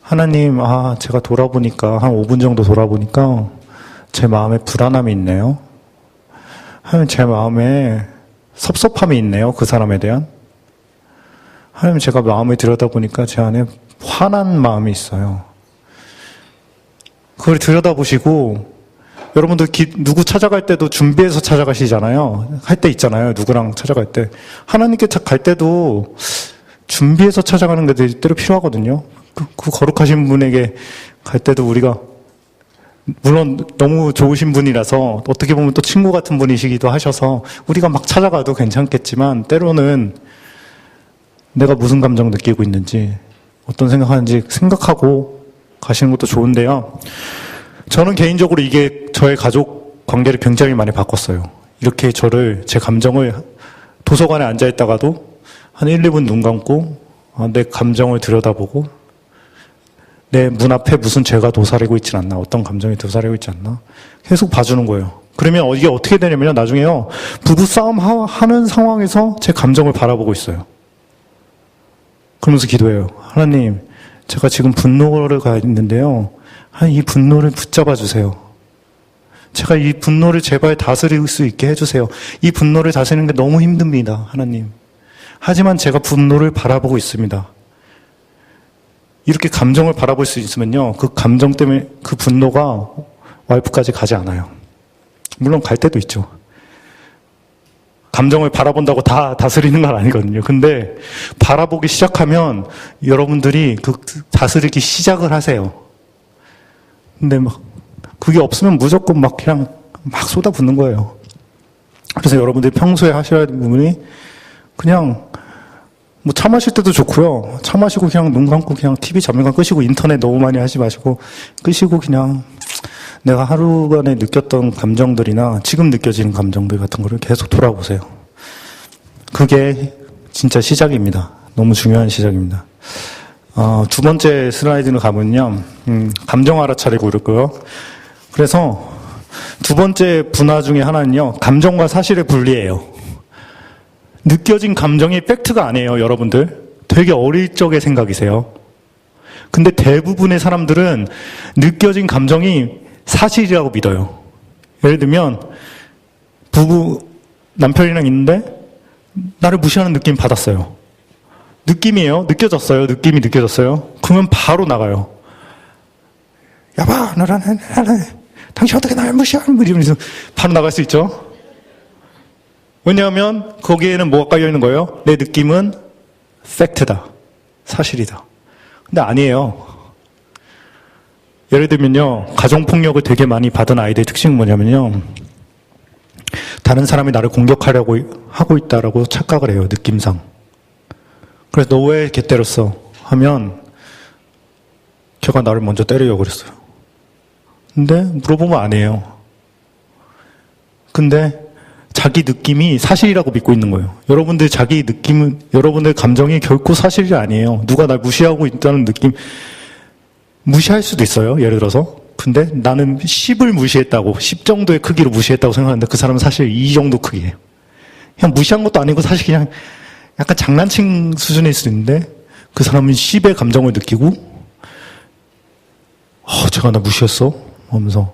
하나님, 제가 돌아보니까 한 5분 정도 돌아보니까 제 마음에 불안함이 있네요. 하나님, 제 마음에 섭섭함이 있네요. 그 사람에 대한. 하나님, 제가 마음을 들여다보니까 제 안에 화난 마음이 있어요. 그걸 들여다보시고 여러분들 누구 찾아갈 때도 준비해서 찾아가시잖아요. 할 때 있잖아요. 누구랑 찾아갈 때. 하나님께 갈 때도 준비해서 찾아가는 게 때로 필요하거든요. 그 거룩하신 분에게 갈 때도 우리가 물론 너무 좋으신 분이라서 어떻게 보면 또 친구 같은 분이시기도 하셔서 우리가 막 찾아가도 괜찮겠지만 때로는 내가 무슨 감정 느끼고 있는지 어떤 생각하는지 생각하고 가시는 것도 좋은데요. 저는 개인적으로 이게 저의 가족 관계를 굉장히 많이 바꿨어요. 이렇게 제 감정을 도서관에 앉아있다가도 한 1, 2분 눈 감고 내 감정을 들여다보고 내 문 앞에 무슨 죄가 도사리고 있지 않나, 어떤 감정이 도사리고 있지 않나 계속 봐주는 거예요. 그러면 이게 어떻게 되냐면요, 나중에요 부부싸움 하는 상황에서 제 감정을 바라보고 있어요. 그러면서 기도해요. 하나님, 제가 지금 분노를 가 있는데요, 이 분노를 붙잡아 주세요. 제가 이 분노를 제발 다스릴 수 있게 해주세요. 이 분노를 다스리는 게 너무 힘듭니다, 하나님. 하지만 제가 분노를 바라보고 있습니다. 이렇게 감정을 바라볼 수 있으면요, 그 감정 때문에 그 분노가 와이프까지 가지 않아요. 물론 갈 때도 있죠. 감정을 바라본다고 다 다스리는 건 아니거든요. 근데 바라보기 시작하면 여러분들이 다스리기 시작을 하세요. 근데 그게 없으면 무조건 그냥 쏟아붓는 거예요. 그래서 여러분들이 평소에 하셔야 할 부분이 그냥 차 마실 때도 좋고요. 차 마시고 그냥 눈 감고 그냥 TV 잠깐 끄시고 인터넷 너무 많이 하지 마시고 끄시고 그냥 내가 하루간에 느꼈던 감정들이나 지금 느껴지는 감정들 같은 거를 계속 돌아보세요. 그게 진짜 시작입니다. 너무 중요한 시작입니다. 두 번째 슬라이드로 가면요. 감정 알아차리고 그랬고요. 그래서 두 번째 분화 중에 하나는요. 감정과 사실의 분리예요. 느껴진 감정이 팩트가 아니에요, 여러분들. 되게 어릴 적의 생각이세요. 근데 대부분의 사람들은 느껴진 감정이 사실이라고 믿어요. 예를 들면 부부 남편이랑 있는데 나를 무시하는 느낌 받았어요. 느낌이에요. 느껴졌어요. 느낌이 느껴졌어요. 그러면 바로 나가요. 야봐, 나라는 당신 어떻게 나를 무시하는 이러면서 바로 나갈 수 있죠. 왜냐하면 거기에는 뭐가 깔려 있는 거예요? 내 느낌은 팩트다. 사실이다. 근데 아니에요. 예를 들면요. 가정폭력을 되게 많이 받은 아이들의 특징은 뭐냐면요. 다른 사람이 나를 공격하려고 하고 있다라고 착각을 해요. 느낌상. 그래서 너 왜 걔 때렸어? 하면 걔가 나를 먼저 때리려고 그랬어요. 근데 물어보면 안 해요. 근데 자기 느낌이 사실이라고 믿고 있는 거예요. 여러분들 자기 느낌은, 여러분들 감정이 결코 사실이 아니에요. 누가 날 무시하고 있다는 느낌, 무시할 수도 있어요. 예를 들어서. 근데 나는 10을 무시했다고, 10 정도의 크기로 무시했다고 생각하는데 그 사람은 사실 2 정도 크기예요. 그냥 무시한 것도 아니고 사실 그냥 약간 장난친 수준일 수도 있는데 그 사람은 10의 감정을 느끼고 제가 나 무시했어? 하면서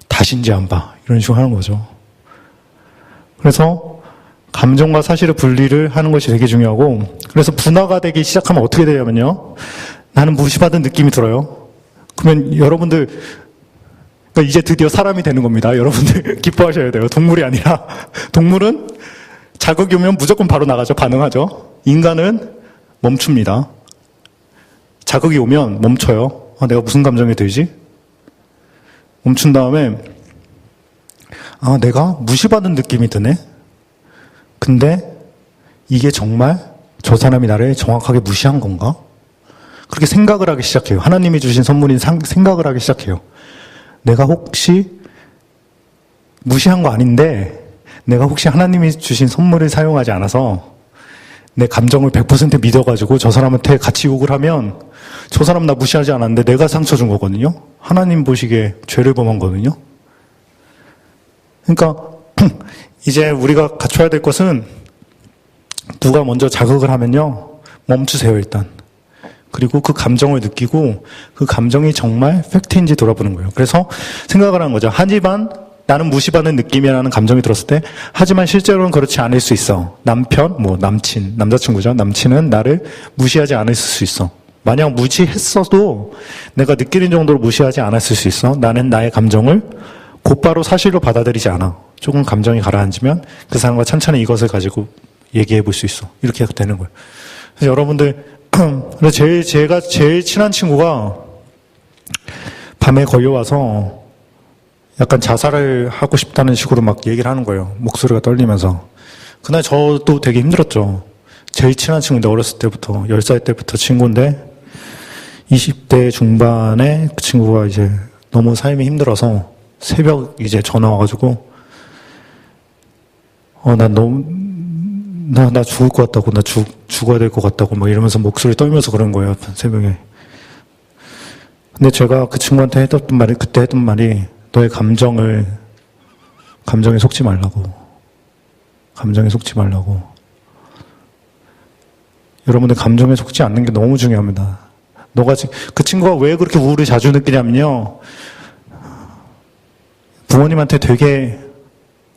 다신지 안 봐. 이런 식으로 하는 거죠. 그래서 감정과 사실의 분리를 하는 것이 되게 중요하고, 그래서 분화가 되기 시작하면 어떻게 되냐면요. 나는 무시받은 느낌이 들어요. 그러면 여러분들, 그러니까 이제 드디어 사람이 되는 겁니다. 여러분들 기뻐하셔야 돼요. 동물이 아니라. 동물은 자극이 오면 무조건 바로 나가죠. 반응하죠. 인간은 멈춥니다. 자극이 오면 멈춰요. 내가 무슨 감정이 들지? 멈춘 다음에 내가 무시받은 느낌이 드네? 근데 이게 정말 저 사람이 나를 정확하게 무시한 건가? 그렇게 생각을 하기 시작해요. 하나님이 주신 선물인 생각을 하기 시작해요. 내가 혹시 무시한 거 아닌데 내가 혹시 하나님이 주신 선물을 사용하지 않아서 내 감정을 100% 믿어가지고 저 사람한테 같이 욕을 하면 저 사람 나 무시하지 않았는데 내가 상처 준 거거든요. 하나님 보시기에 죄를 범한 거거든요. 그러니까 이제 우리가 갖춰야 될 것은 누가 먼저 자극을 하면요. 멈추세요 일단. 그리고 그 감정을 느끼고 그 감정이 정말 팩트인지 돌아보는 거예요. 그래서 생각을 하는 거죠. 하지만 나는 무시받는 느낌이라는 감정이 들었을 때 하지만 실제로는 그렇지 않을 수 있어. 남편, 남친, 남자친구죠. 남친은 나를 무시하지 않을 수 있어. 만약 무시했어도 내가 느끼는 정도로 무시하지 않았을 수 있어. 나는 나의 감정을 곧바로 사실로 받아들이지 않아. 조금 감정이 가라앉으면 그 사람과 천천히 이것을 가지고 얘기해 볼 수 있어. 이렇게 되는 거예요. 그래서 여러분들, 제가 제일 친한 친구가 밤에 걸려와서 약간 자살을 하고 싶다는 식으로 막 얘기를 하는 거예요. 목소리가 떨리면서. 그날 저도 되게 힘들었죠. 제일 친한 친구인데 어렸을 때부터, 10살 때부터 친구인데 20대 중반에 그 친구가 이제 너무 삶이 힘들어서 새벽 이제 전화 와가지고 나 죽을 것 같다고, 나 죽어야 될 것 같다고 막 이러면서 목소리 떨면서 그런 거예요. 새벽에. 근데 제가 그 친구한테 그때 했던 말이 너의 감정에 속지 말라고. 감정에 속지 말라고. 여러분들 감정에 속지 않는 게 너무 중요합니다. 그 친구가 왜 그렇게 우울을 자주 느끼냐면요. 부모님한테 되게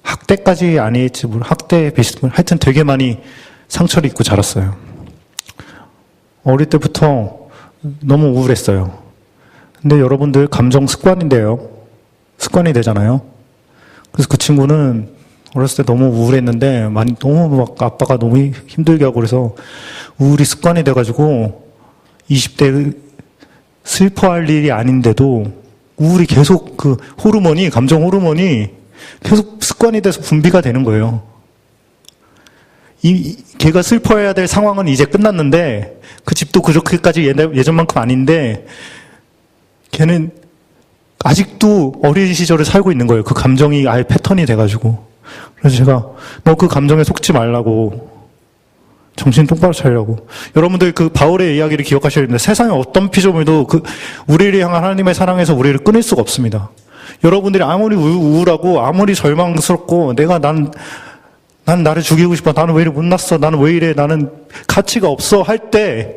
학대까지 아니겠지, 학대 비슷한, 하여튼 되게 많이 상처를 입고 자랐어요. 어릴 때부터 너무 우울했어요. 근데 여러분들 감정 습관인데요. 습관이 되잖아요. 그래서 그 친구는 어렸을 때 너무 우울했는데 너무 막 아빠가 너무 힘들게 하고 그래서 우울이 습관이 돼가지고 20대 슬퍼할 일이 아닌데도 우울이 계속 감정 호르몬이 계속 습관이 돼서 분비가 되는 거예요. 걔가 슬퍼해야 될 상황은 이제 끝났는데 그 집도 그렇게까지 예전만큼 아닌데 걔는 아직도 어린 시절을 살고 있는 거예요. 그 감정이 아예 패턴이 돼가지고. 그래서 제가 너 그 감정에 속지 말라고 정신 똑바로 차리라고. 여러분들 그 바울의 이야기를 기억하셔야 됩니다. 세상에 어떤 피조물도 그 우리를 향한 하나님의 사랑에서 우리를 끊을 수가 없습니다. 여러분들이 아무리 우울하고 아무리 절망스럽고 난 나를 죽이고 싶어. 나는 왜 이래 못났어. 나는 왜 이래. 나는 가치가 없어. 할 때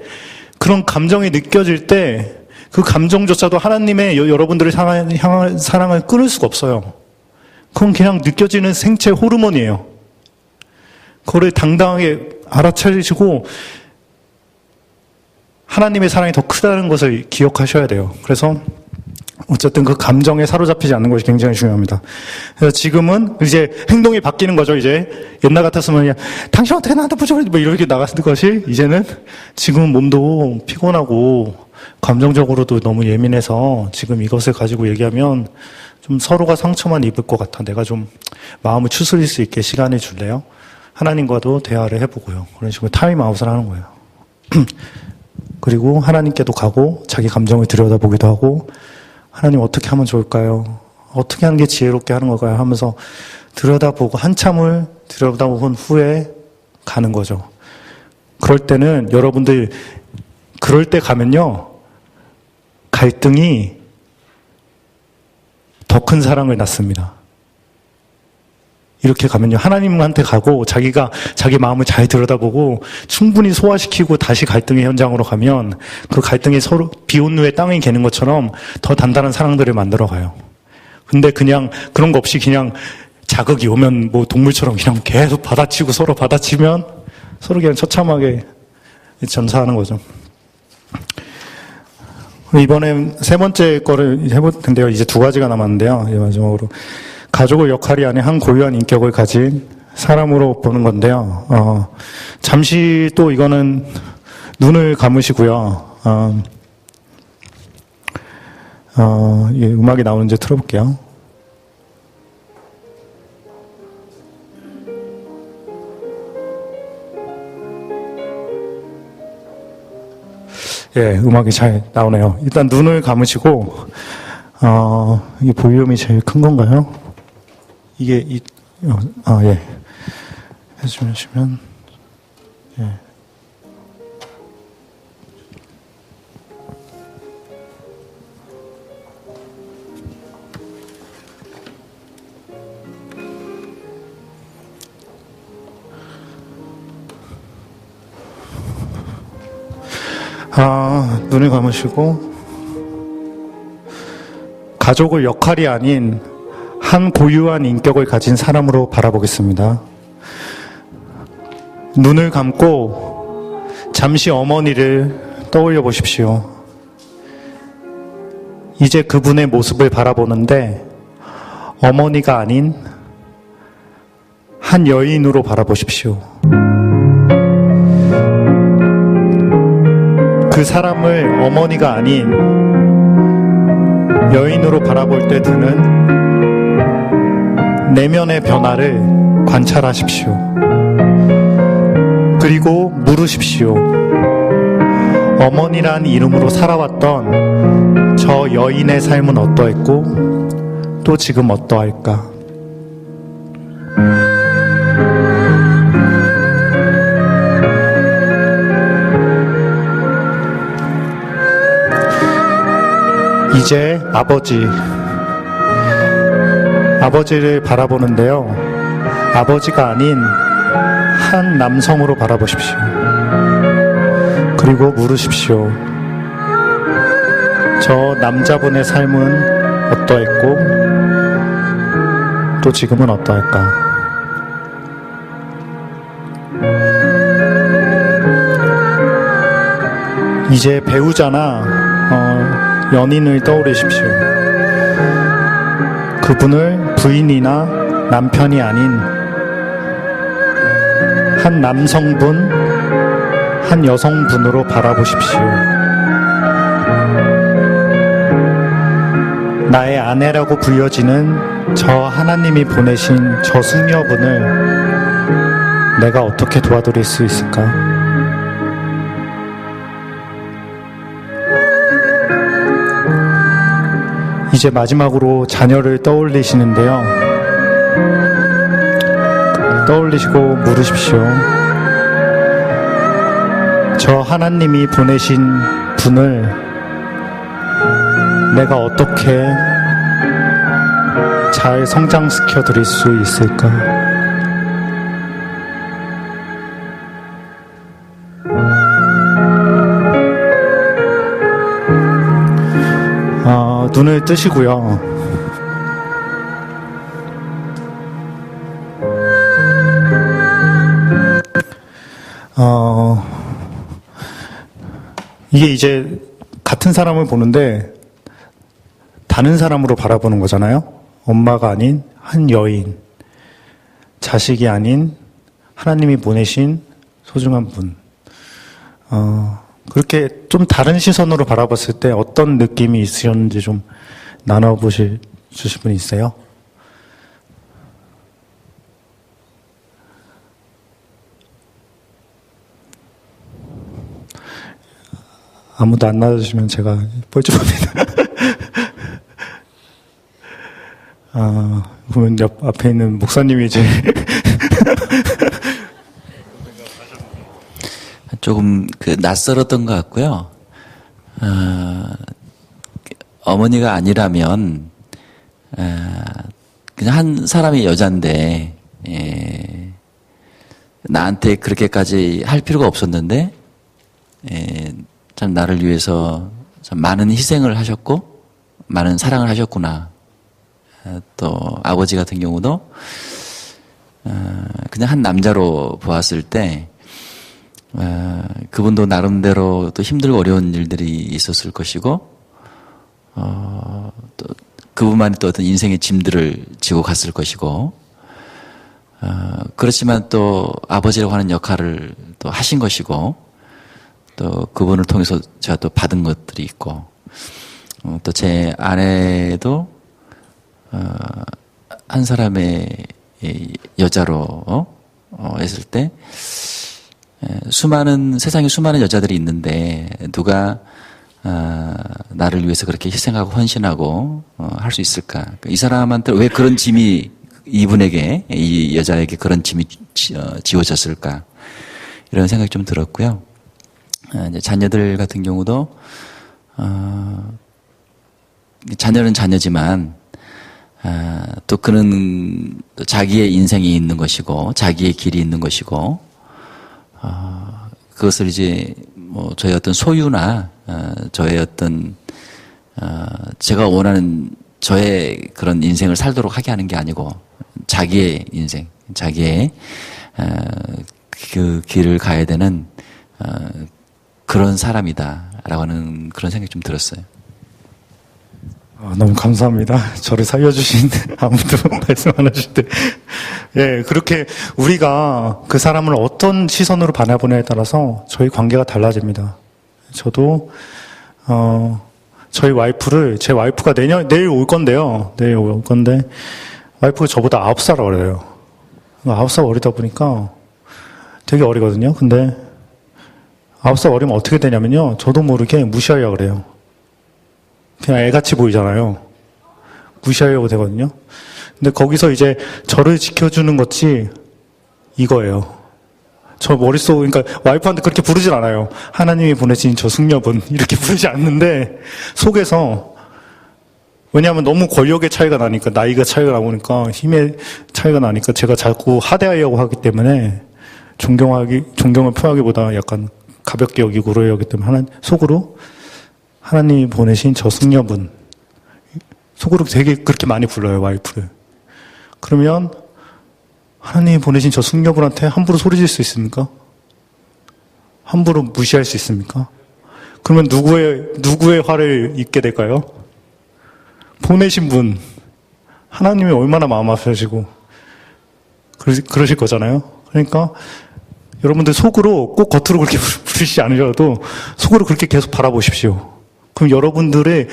그런 감정이 느껴질 때 그 감정조차도 하나님의 여러분들을 향한 사랑을 끊을 수가 없어요. 그건 그냥 느껴지는 생체 호르몬이에요. 그거를 당당하게 알아차리시고 하나님의 사랑이 더 크다는 것을 기억하셔야 돼요. 그래서 어쨌든 그 감정에 사로잡히지 않는 것이 굉장히 중요합니다. 그래서 지금은 이제 행동이 바뀌는 거죠. 이제 옛날 같았으면 그냥 당신 어떻게 나한테 부족해 뭐 이렇게 나갔을 것이 이제는 지금 몸도 피곤하고 감정적으로도 너무 예민해서 지금 이것을 가지고 얘기하면 좀 서로가 상처만 입을 것 같아. 내가 좀 마음을 추스릴 수 있게 시간을 줄래요? 하나님과도 대화를 해보고요. 그런 식으로 타임아웃을 하는 거예요. 그리고 하나님께도 가고 자기 감정을 들여다보기도 하고 하나님 어떻게 하면 좋을까요? 어떻게 하는 게 지혜롭게 하는 걸까요? 하면서 들여다보고 한참을 들여다본 후에 가는 거죠. 그럴 때는 여러분들 그럴 때 가면요. 갈등이 더 큰 사랑을 낳습니다. 이렇게 가면요. 하나님한테 가고 자기가 자기 마음을 잘 들여다보고 충분히 소화시키고 다시 갈등의 현장으로 가면 그 갈등이 서로 비온 후에 땅이 개는 것처럼 더 단단한 사랑들을 만들어 가요. 근데 그냥 그런 거 없이 그냥 자극이 오면 뭐 동물처럼 그냥 계속 받아치고 서로 받아치면 서로 그냥 처참하게 전사하는 거죠. 이번에 세 번째 거를 해볼 텐데요. 이제 두 가지가 남았는데요. 이제 마지막으로. 가족의 역할이 아닌 한 고유한 인격을 가진 사람으로 보는 건데요. 잠시 또 이거는 눈을 감으시고요. 예, 음악이 나오는지 틀어볼게요. 예, 음악이 잘 나오네요. 일단 눈을 감으시고, 이게 볼륨이 제일 큰 건가요? 이게, 예. 해주시면, 예. 눈을 감으시고, 가족을 역할이 아닌 한 고유한 인격을 가진 사람으로 바라보겠습니다. 눈을 감고 잠시 어머니를 떠올려 보십시오. 이제 그분의 모습을 바라보는데 어머니가 아닌 한 여인으로 바라보십시오. 그 사람을 어머니가 아닌 여인으로 바라볼 때 드는 내면의 변화를 관찰하십시오. 그리고 물으십시오. 어머니란 이름으로 살아왔던 저 여인의 삶은 어떠했고 또 지금 어떠할까? 이제 아버지를 바라보는데요. 아버지가 아닌 한 남성으로 바라보십시오. 그리고 물으십시오. 저 남자분의 삶은 어떠했고 또 지금은 어떠할까? 이제 배우자나 연인을 떠올리십시오. 그분을 부인이나 남편이 아닌 한 남성분, 한 여성분으로 바라보십시오. 나의 아내라고 불려지는 저 하나님이 보내신 저 수녀분을 내가 어떻게 도와드릴 수 있을까? 이제 마지막으로 자녀를 떠올리시는데요. 떠올리시고 물으십시오. 저 하나님이 보내신 분을 내가 어떻게 잘 성장시켜 드릴 수 있을까? 눈을 뜨시고요. 이게 이제 같은 사람을 보는데 다른 사람으로 바라보는 거잖아요. 엄마가 아닌 한 여인, 자식이 아닌 하나님이 보내신 소중한 분. 그렇게 좀 다른 시선으로 바라봤을 때 어떤 느낌이 있으셨는지 좀 나눠주실 분 있어요? 아무도 안 나눠주시면 제가 뻘쭘합니다. 보면 앞에 있는 목사님이 이제 조금 낯설었던 것 같고요. 어머니가 아니라면 그냥 한 사람의 여잔데 나한테 그렇게까지 할 필요가 없었는데 참 나를 위해서 참 많은 희생을 하셨고 많은 사랑을 하셨구나. 또 아버지 같은 경우도 그냥 한 남자로 보았을 때 그분도 나름대로 또 힘들고 어려운 일들이 있었을 것이고 또 그분만이 또 어떤 인생의 짐들을 지고 갔을 것이고 그렇지만 또 아버지라고 하는 역할을 또 하신 것이고 또 그분을 통해서 제가 또 받은 것들이 있고 또 제 아내도 한 사람의 여자로 했을 때 세상에 수많은 여자들이 있는데 누가 나를 위해서 그렇게 희생하고 헌신하고 할 수 있을까? 이 사람한테 왜 그런 짐이 이분에게 이 여자에게 그런 짐이 지워졌을까? 이런 생각이 좀 들었고요. 이제 자녀들 같은 경우도 자녀는 자녀지만 또 그는 자기의 인생이 있는 것이고 자기의 길이 있는 것이고 그것을 이제 뭐 저의 어떤 소유나 저의 어떤 제가 원하는 저의 그런 인생을 살도록 하게 하는 게 아니고 자기의 인생, 자기의 그 길을 가야 되는 그런 사람이다라고 하는 그런 생각이 좀 들었어요. 너무 감사합니다. 저를 살려주신 아무도 말씀 안 하실 때. 예, 그렇게 우리가 그 사람을 어떤 시선으로 바라보냐에 따라서 저희 관계가 달라집니다. 저도, 저희 와이프를, 제 와이프가 내일 올 건데요. 내일 올 건데, 와이프가 저보다 9살 어려요. 9살 어리다 보니까 되게 어리거든요. 근데 9살 어리면 어떻게 되냐면요. 저도 모르게 무시하려고 그래요. 그냥 애같이 보이잖아요. 무시하려고 되거든요. 근데 거기서 이제 저를 지켜주는 것이 이거예요. 저 머릿속, 그러니까 와이프한테 그렇게 부르질 않아요. 하나님이 보내신 저 숙녀분. 이렇게 부르지 않는데, 속에서, 왜냐하면 너무 권력의 차이가 나니까, 나이가 차이가 나오니까, 힘의 차이가 나니까 제가 자꾸 하대하려고 하기 때문에, 존경을 표하기보다 약간 가볍게 여기고 그러기 때문에, 속으로, 하나님이 보내신 저 숙녀분. 속으로 되게 그렇게 많이 불러요, 와이프를. 그러면, 하나님이 보내신 저 숙녀분한테 함부로 소리 질 수 있습니까? 함부로 무시할 수 있습니까? 그러면 누구의 화를 입게 될까요? 보내신 분. 하나님이 얼마나 마음 아프시고, 그러실 거잖아요? 그러니까, 여러분들 속으로 꼭 겉으로 그렇게 부르시지 않으셔도 속으로 그렇게 계속 바라보십시오. 그럼 여러분들의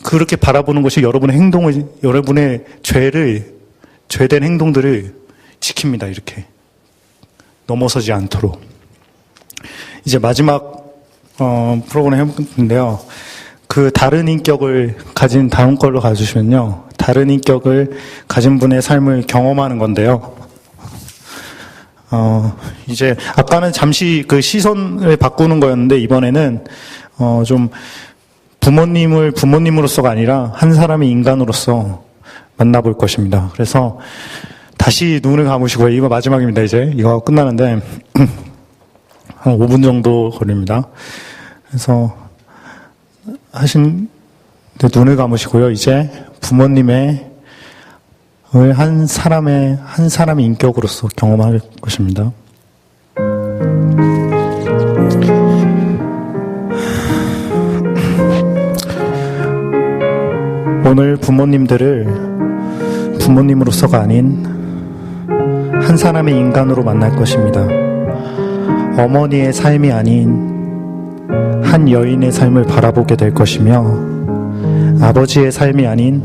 그렇게 바라보는 것이 여러분의 죄된 행동들을 지킵니다, 이렇게. 넘어서지 않도록. 이제 마지막, 프로그램 해볼 건데요. 그 다른 인격을 가진 다음 걸로 가주시면요. 다른 인격을 가진 분의 삶을 경험하는 건데요. 이제 아까는 잠시 그 시선을 바꾸는 거였는데 이번에는 좀 부모님을 부모님으로서가 아니라 한 사람의 인간으로서 만나볼 것입니다. 그래서 다시 눈을 감으시고요. 이거 마지막입니다. 이제 이거 끝나는데 한 5분 정도 걸립니다. 그래서 눈을 감으시고요. 이제 부모님의 한 사람의 인격으로서 경험할 것입니다. 오늘 부모님들을 부모님으로서가 아닌 한 사람의 인간으로 만날 것입니다. 어머니의 삶이 아닌 한 여인의 삶을 바라보게 될 것이며 아버지의 삶이 아닌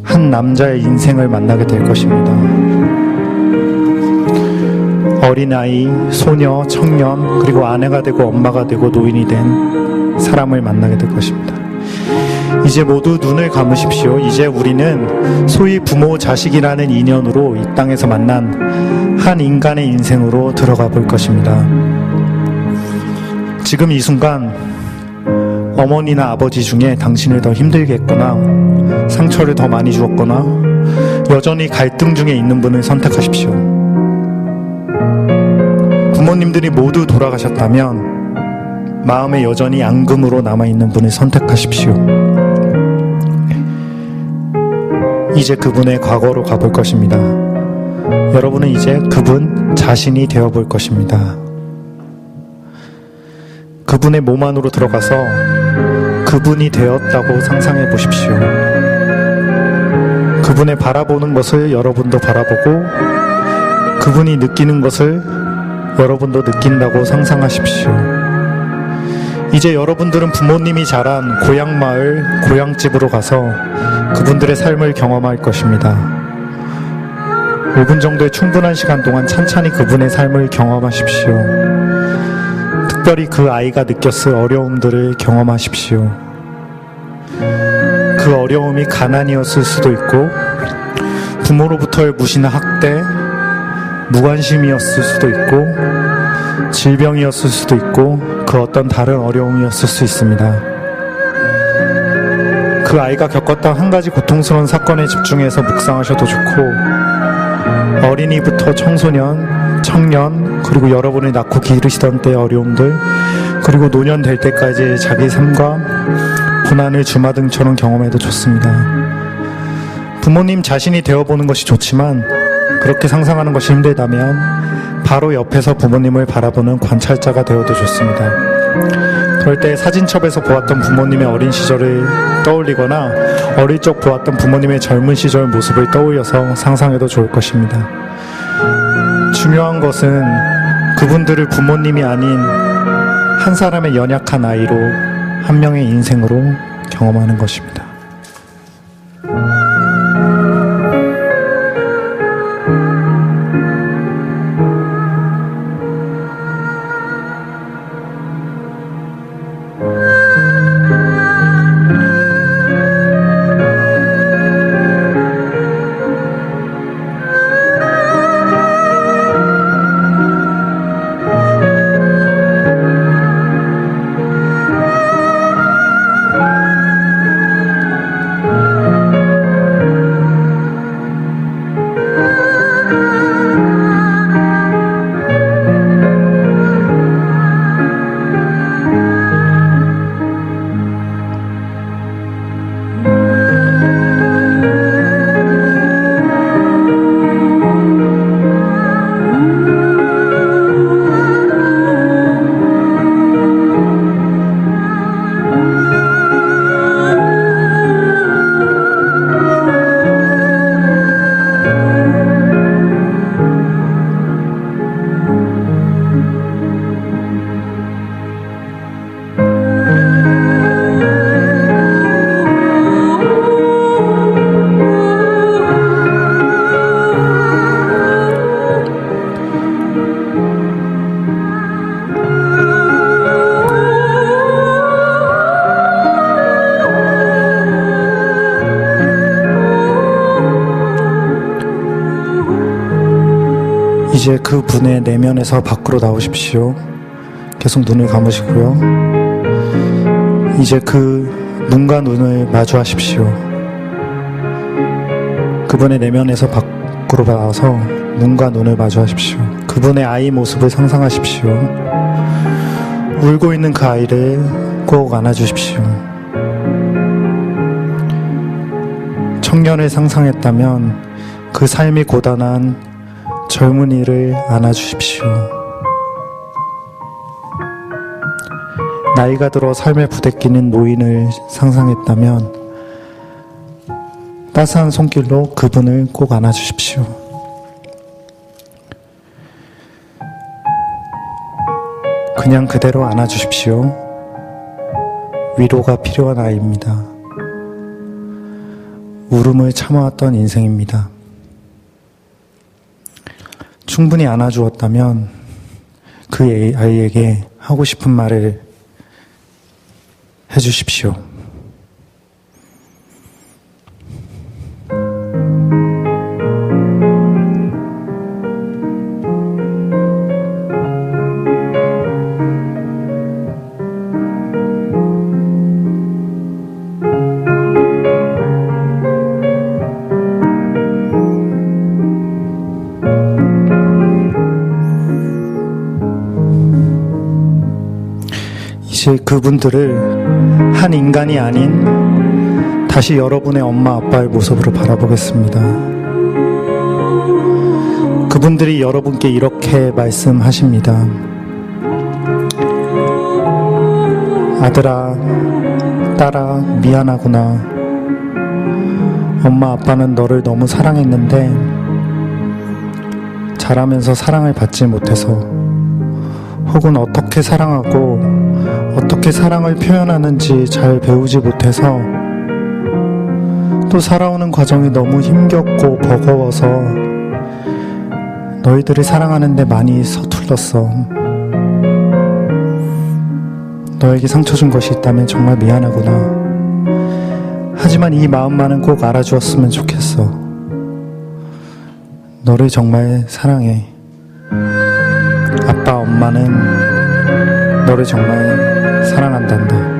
한 남자의 인생을 만나게 될 것입니다. 어린아이, 소녀, 청년, 그리고 아내가 되고 엄마가 되고 노인이 된 사람을 만나게 될 것입니다. 이제 모두 눈을 감으십시오. 이제 우리는 소위 부모 자식이라는 인연으로 이 땅에서 만난 한 인간의 인생으로 들어가 볼 것입니다. 지금 이 순간 어머니나 아버지 중에 당신을 더 힘들게 했거나 상처를 더 많이 주었거나 여전히 갈등 중에 있는 분을 선택하십시오. 부모님들이 모두 돌아가셨다면 마음에 여전히 앙금으로 남아있는 분을 선택하십시오. 이제 그분의 과거로 가볼 것입니다. 여러분은 이제 그분 자신이 되어볼 것입니다. 그분의 몸 안으로 들어가서 그분이 되었다고 상상해 보십시오. 그분의 바라보는 것을 여러분도 바라보고 그분이 느끼는 것을 여러분도 느낀다고 상상하십시오. 이제 여러분들은 부모님이 자란 고향 마을, 고향집으로 가서 그분들의 삶을 경험할 것입니다. 5분 정도의 충분한 시간 동안 찬찬히 그분의 삶을 경험하십시오. 특별히 그 아이가 느꼈을 어려움들을 경험하십시오. 그 어려움이 가난이었을 수도 있고 부모로부터의 무시나 학대, 무관심이었을 수도 있고 질병이었을 수도 있고 그 어떤 다른 어려움이었을 수 있습니다. 그 아이가 겪었던 한 가지 고통스러운 사건에 집중해서 묵상하셔도 좋고 어린이부터 청소년, 청년 그리고 여러분이 낳고 기르시던 때의 어려움들 그리고 노년 될 때까지 자기 삶과 고난을 주마등처럼 경험해도 좋습니다. 부모님 자신이 되어보는 것이 좋지만 그렇게 상상하는 것이 힘들다면 바로 옆에서 부모님을 바라보는 관찰자가 되어도 좋습니다. 그럴 때 사진첩에서 보았던 부모님의 어린 시절을 떠올리거나 어릴 적 보았던 부모님의 젊은 시절 모습을 떠올려서 상상해도 좋을 것입니다. 중요한 것은 그분들을 부모님이 아닌 한 사람의 연약한 아이로 한 명의 인생으로 경험하는 것입니다. 이제 그 분의 내면에서 밖으로 나오십시오. 계속 눈을 감으시고요. 이제 그 눈과 눈을 마주하십시오. 그분의 내면에서 밖으로 나와서 눈과 눈을 마주하십시오. 그분의 아이 모습을 상상하십시오. 울고 있는 그 아이를 꼭 안아주십시오. 청년을 상상했다면 그 삶이 고단한 젊은이를 안아주십시오. 나이가 들어 삶에 부대끼는 노인을 상상했다면 따스한 손길로 그분을 꼭 안아주십시오. 그냥 그대로 안아주십시오. 위로가 필요한 아이입니다. 울음을 참아왔던 인생입니다. 충분히 안아주었다면 그 아이에게 하고 싶은 말을 해주십시오. 이제 그분들을 한 인간이 아닌 다시 여러분의 엄마 아빠의 모습으로 바라보겠습니다. 그분들이 여러분께 이렇게 말씀하십니다. 아들아, 딸아, 미안하구나. 엄마 아빠는 너를 너무 사랑했는데 자라면서 사랑을 받지 못해서, 혹은 어떻게 사랑하고 어떻게 사랑을 표현하는지 잘 배우지 못해서, 또 살아오는 과정이 너무 힘겹고 버거워서 너희들이 사랑하는데 많이 서툴렀어. 너에게 상처 준 것이 있다면 정말 미안하구나. 하지만 이 마음만은 꼭 알아주었으면 좋겠어. 너를 정말 사랑해. 아빠, 엄마는 너를 정말 사랑한단다.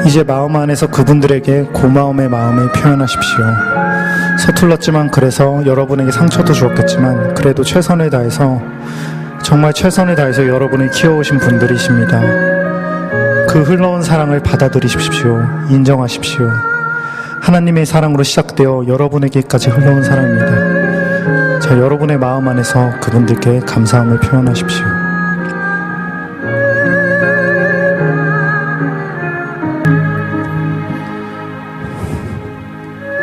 이제 마음 안에서 그분들에게 고마움의 마음을 표현하십시오. 서툴렀지만, 그래서 여러분에게 상처도 주었겠지만 그래도 최선을 다해서, 정말 최선을 다해서 여러분을 키워오신 분들이십니다. 그 흘러온 사랑을 받아들이십시오. 인정하십시오. 하나님의 사랑으로 시작되어 여러분에게까지 흘러온 사랑입니다. 자, 여러분의 마음 안에서 그분들께 감사함을 표현하십시오.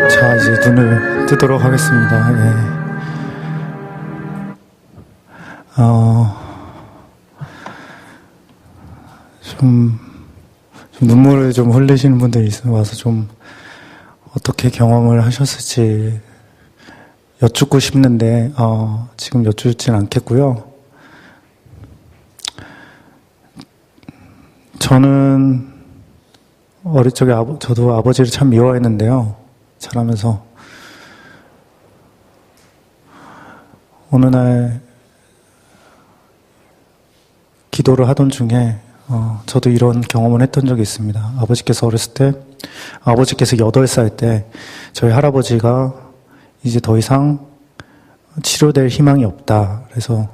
자, 이제 눈을 뜨도록 하겠습니다. 예. 좀 눈물을 좀 흘리시는 분들이 와서 좀 어떻게 경험을 하셨을지 여쭙고 싶는데 지금 여쭙진 않겠고요. 저는 어릴 적에 저도 아버지를 참 미워했는데요. 자라면서 어느 날 기도를 하던 중에 저도 이런 경험을 했던 적이 있습니다. 아버지께서 어렸을 때, 아버지께서 8살 때 저희 할아버지가 이제 더 이상 치료될 희망이 없다. 그래서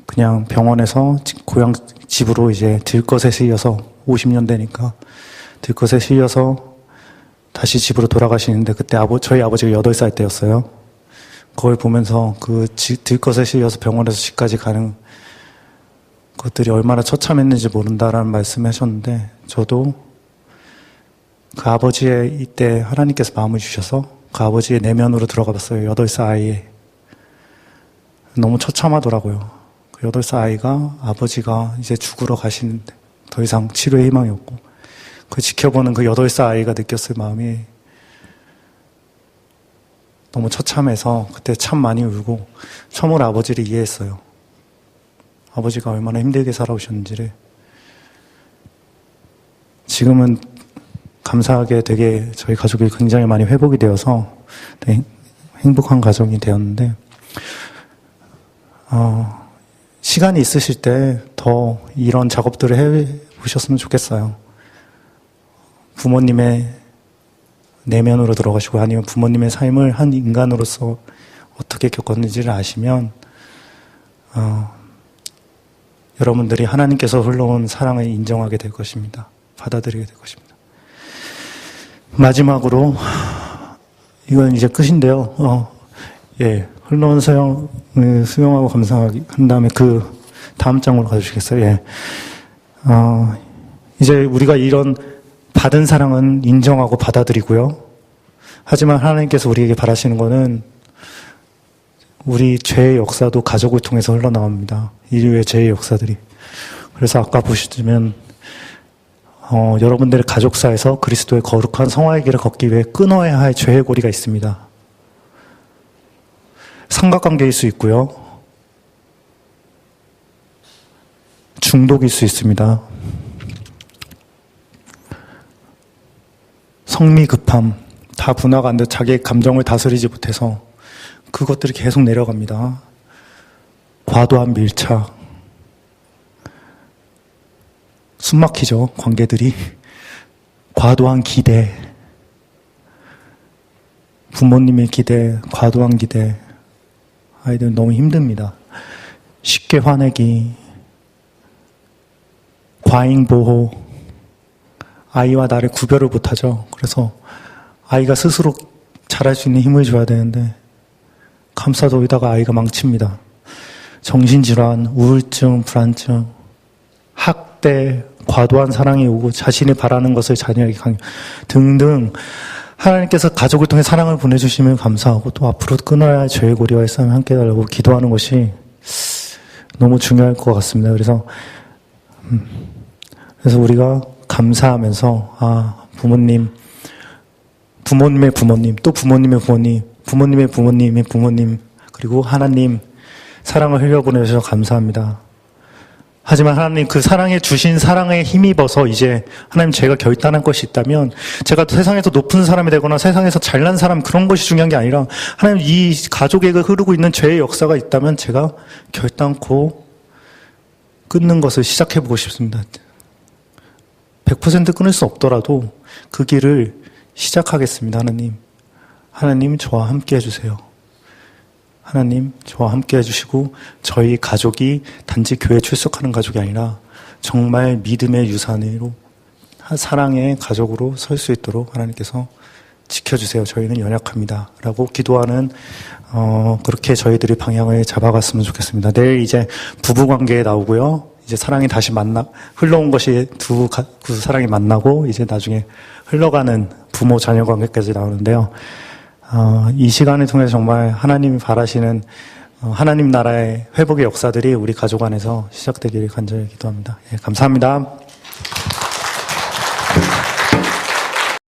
그냥 병원에서 고향 집으로 이제 들것에 실려서, 50년 되니까 들것에 실려서 다시 집으로 돌아가시는데, 그때 저희 아버지가 8살 때였어요. 그걸 보면서 그 들것에 실려서 병원에서 집까지 가는 것들이 얼마나 처참했는지 모른다라는 말씀을 하셨는데, 저도 그 아버지의 이때 하나님께서 마음을 주셔서 그 아버지의 내면으로 들어가 봤어요. 8살 아이에. 너무 처참하더라고요. 그 8살 아이가 아버지가 이제 죽으러 가시는데 더 이상 치료의 희망이 없고, 그 지켜보는 그 8살 아이가 느꼈을 마음이 너무 처참해서 그때 참 많이 울고 처음으로 아버지를 이해했어요. 아버지가 얼마나 힘들게 살아오셨는지를. 지금은 감사하게 되게 저희 가족이 굉장히 많이 회복이 되어서 되게 행복한 가정이 되었는데, 시간이 있으실 때 더 이런 작업들을 해보셨으면 좋겠어요. 부모님의 내면으로 들어가시고 아니면 부모님의 삶을 한 인간으로서 어떻게 겪었는지를 아시면 여러분들이 하나님께서 흘러온 사랑을 인정하게 될 것입니다. 받아들이게 될 것입니다. 마지막으로 이건 이제 끝인데요. 흘러온 사랑을 수용하고 감사한 다음에 그 다음 장으로 가주시겠어요? 예. 이제 우리가 이런 받은 사랑은 인정하고 받아들이고요. 하지만 하나님께서 우리에게 바라시는 것은 우리 죄의 역사도 가족을 통해서 흘러나옵니다. 인류의 죄의 역사들이. 그래서 아까 보시면 여러분들의 가족사에서 그리스도의 거룩한 성화의 길을 걷기 위해 끊어야 할 죄의 고리가 있습니다. 삼각관계일 수 있고요. 중독일 수 있습니다. 성미급함, 다 분화가 안 돼 자기의 감정을 다스리지 못해서 그것들이 계속 내려갑니다. 과도한 밀착, 숨막히죠, 관계들이. 과도한 기대, 부모님의 기대, 과도한 기대, 아이들 너무 힘듭니다. 쉽게 화내기, 과잉보호, 아이와 나를 구별을 못하죠. 그래서 아이가 스스로 잘할 수 있는 힘을 줘야 되는데 감싸도이다가 아이가 망칩니다. 정신질환, 우울증, 불안증, 학대, 과도한 사랑이 오고 자신이 바라는 것을 자녀에게 강요 등등 하나님께서 가족을 통해 사랑을 보내주시면 감사하고 또 앞으로 끊어야 할 죄의 고리와의 싸움에 함께 해달라고 기도하는 것이 너무 중요할 것 같습니다. 그래서 우리가 감사하면서 부모님의 부모님, 또 부모님의 부모님, 부모님의 부모님의 부모님, 그리고 하나님 사랑을 흘려보내주셔서 감사합니다. 하지만 하나님 그 사랑에 주신 사랑에 힘입어서 이제 하나님 제가 결단한 것이 있다면 제가 세상에서 높은 사람이 되거나 세상에서 잘난 사람 그런 것이 중요한 게 아니라 하나님 이 가족에게 흐르고 있는 죄의 역사가 있다면 제가 결단코 끊는 것을 시작해보고 싶습니다. 100% 끊을 수 없더라도 그 길을 시작하겠습니다. 하나님 저와 함께 해주세요. 하나님 저와 함께 해주시고 저희 가족이 단지 교회 출석하는 가족이 아니라 정말 믿음의 유산으로 사랑의 가족으로 설 수 있도록 하나님께서 지켜주세요. 저희는 연약합니다. 라고 기도하는 그렇게 저희들이 방향을 잡아갔으면 좋겠습니다. 내일 이제 부부관계에 나오고요. 이제 사랑이 다시 흘러온 것이 두 사랑이 만나고 이제 나중에 흘러가는 부모 자녀 관계까지 나오는데요. 이 시간을 통해서 정말 하나님이 바라시는 하나님 나라의 회복의 역사들이 우리 가족 안에서 시작되기를 간절히 기도합니다. 예, 감사합니다.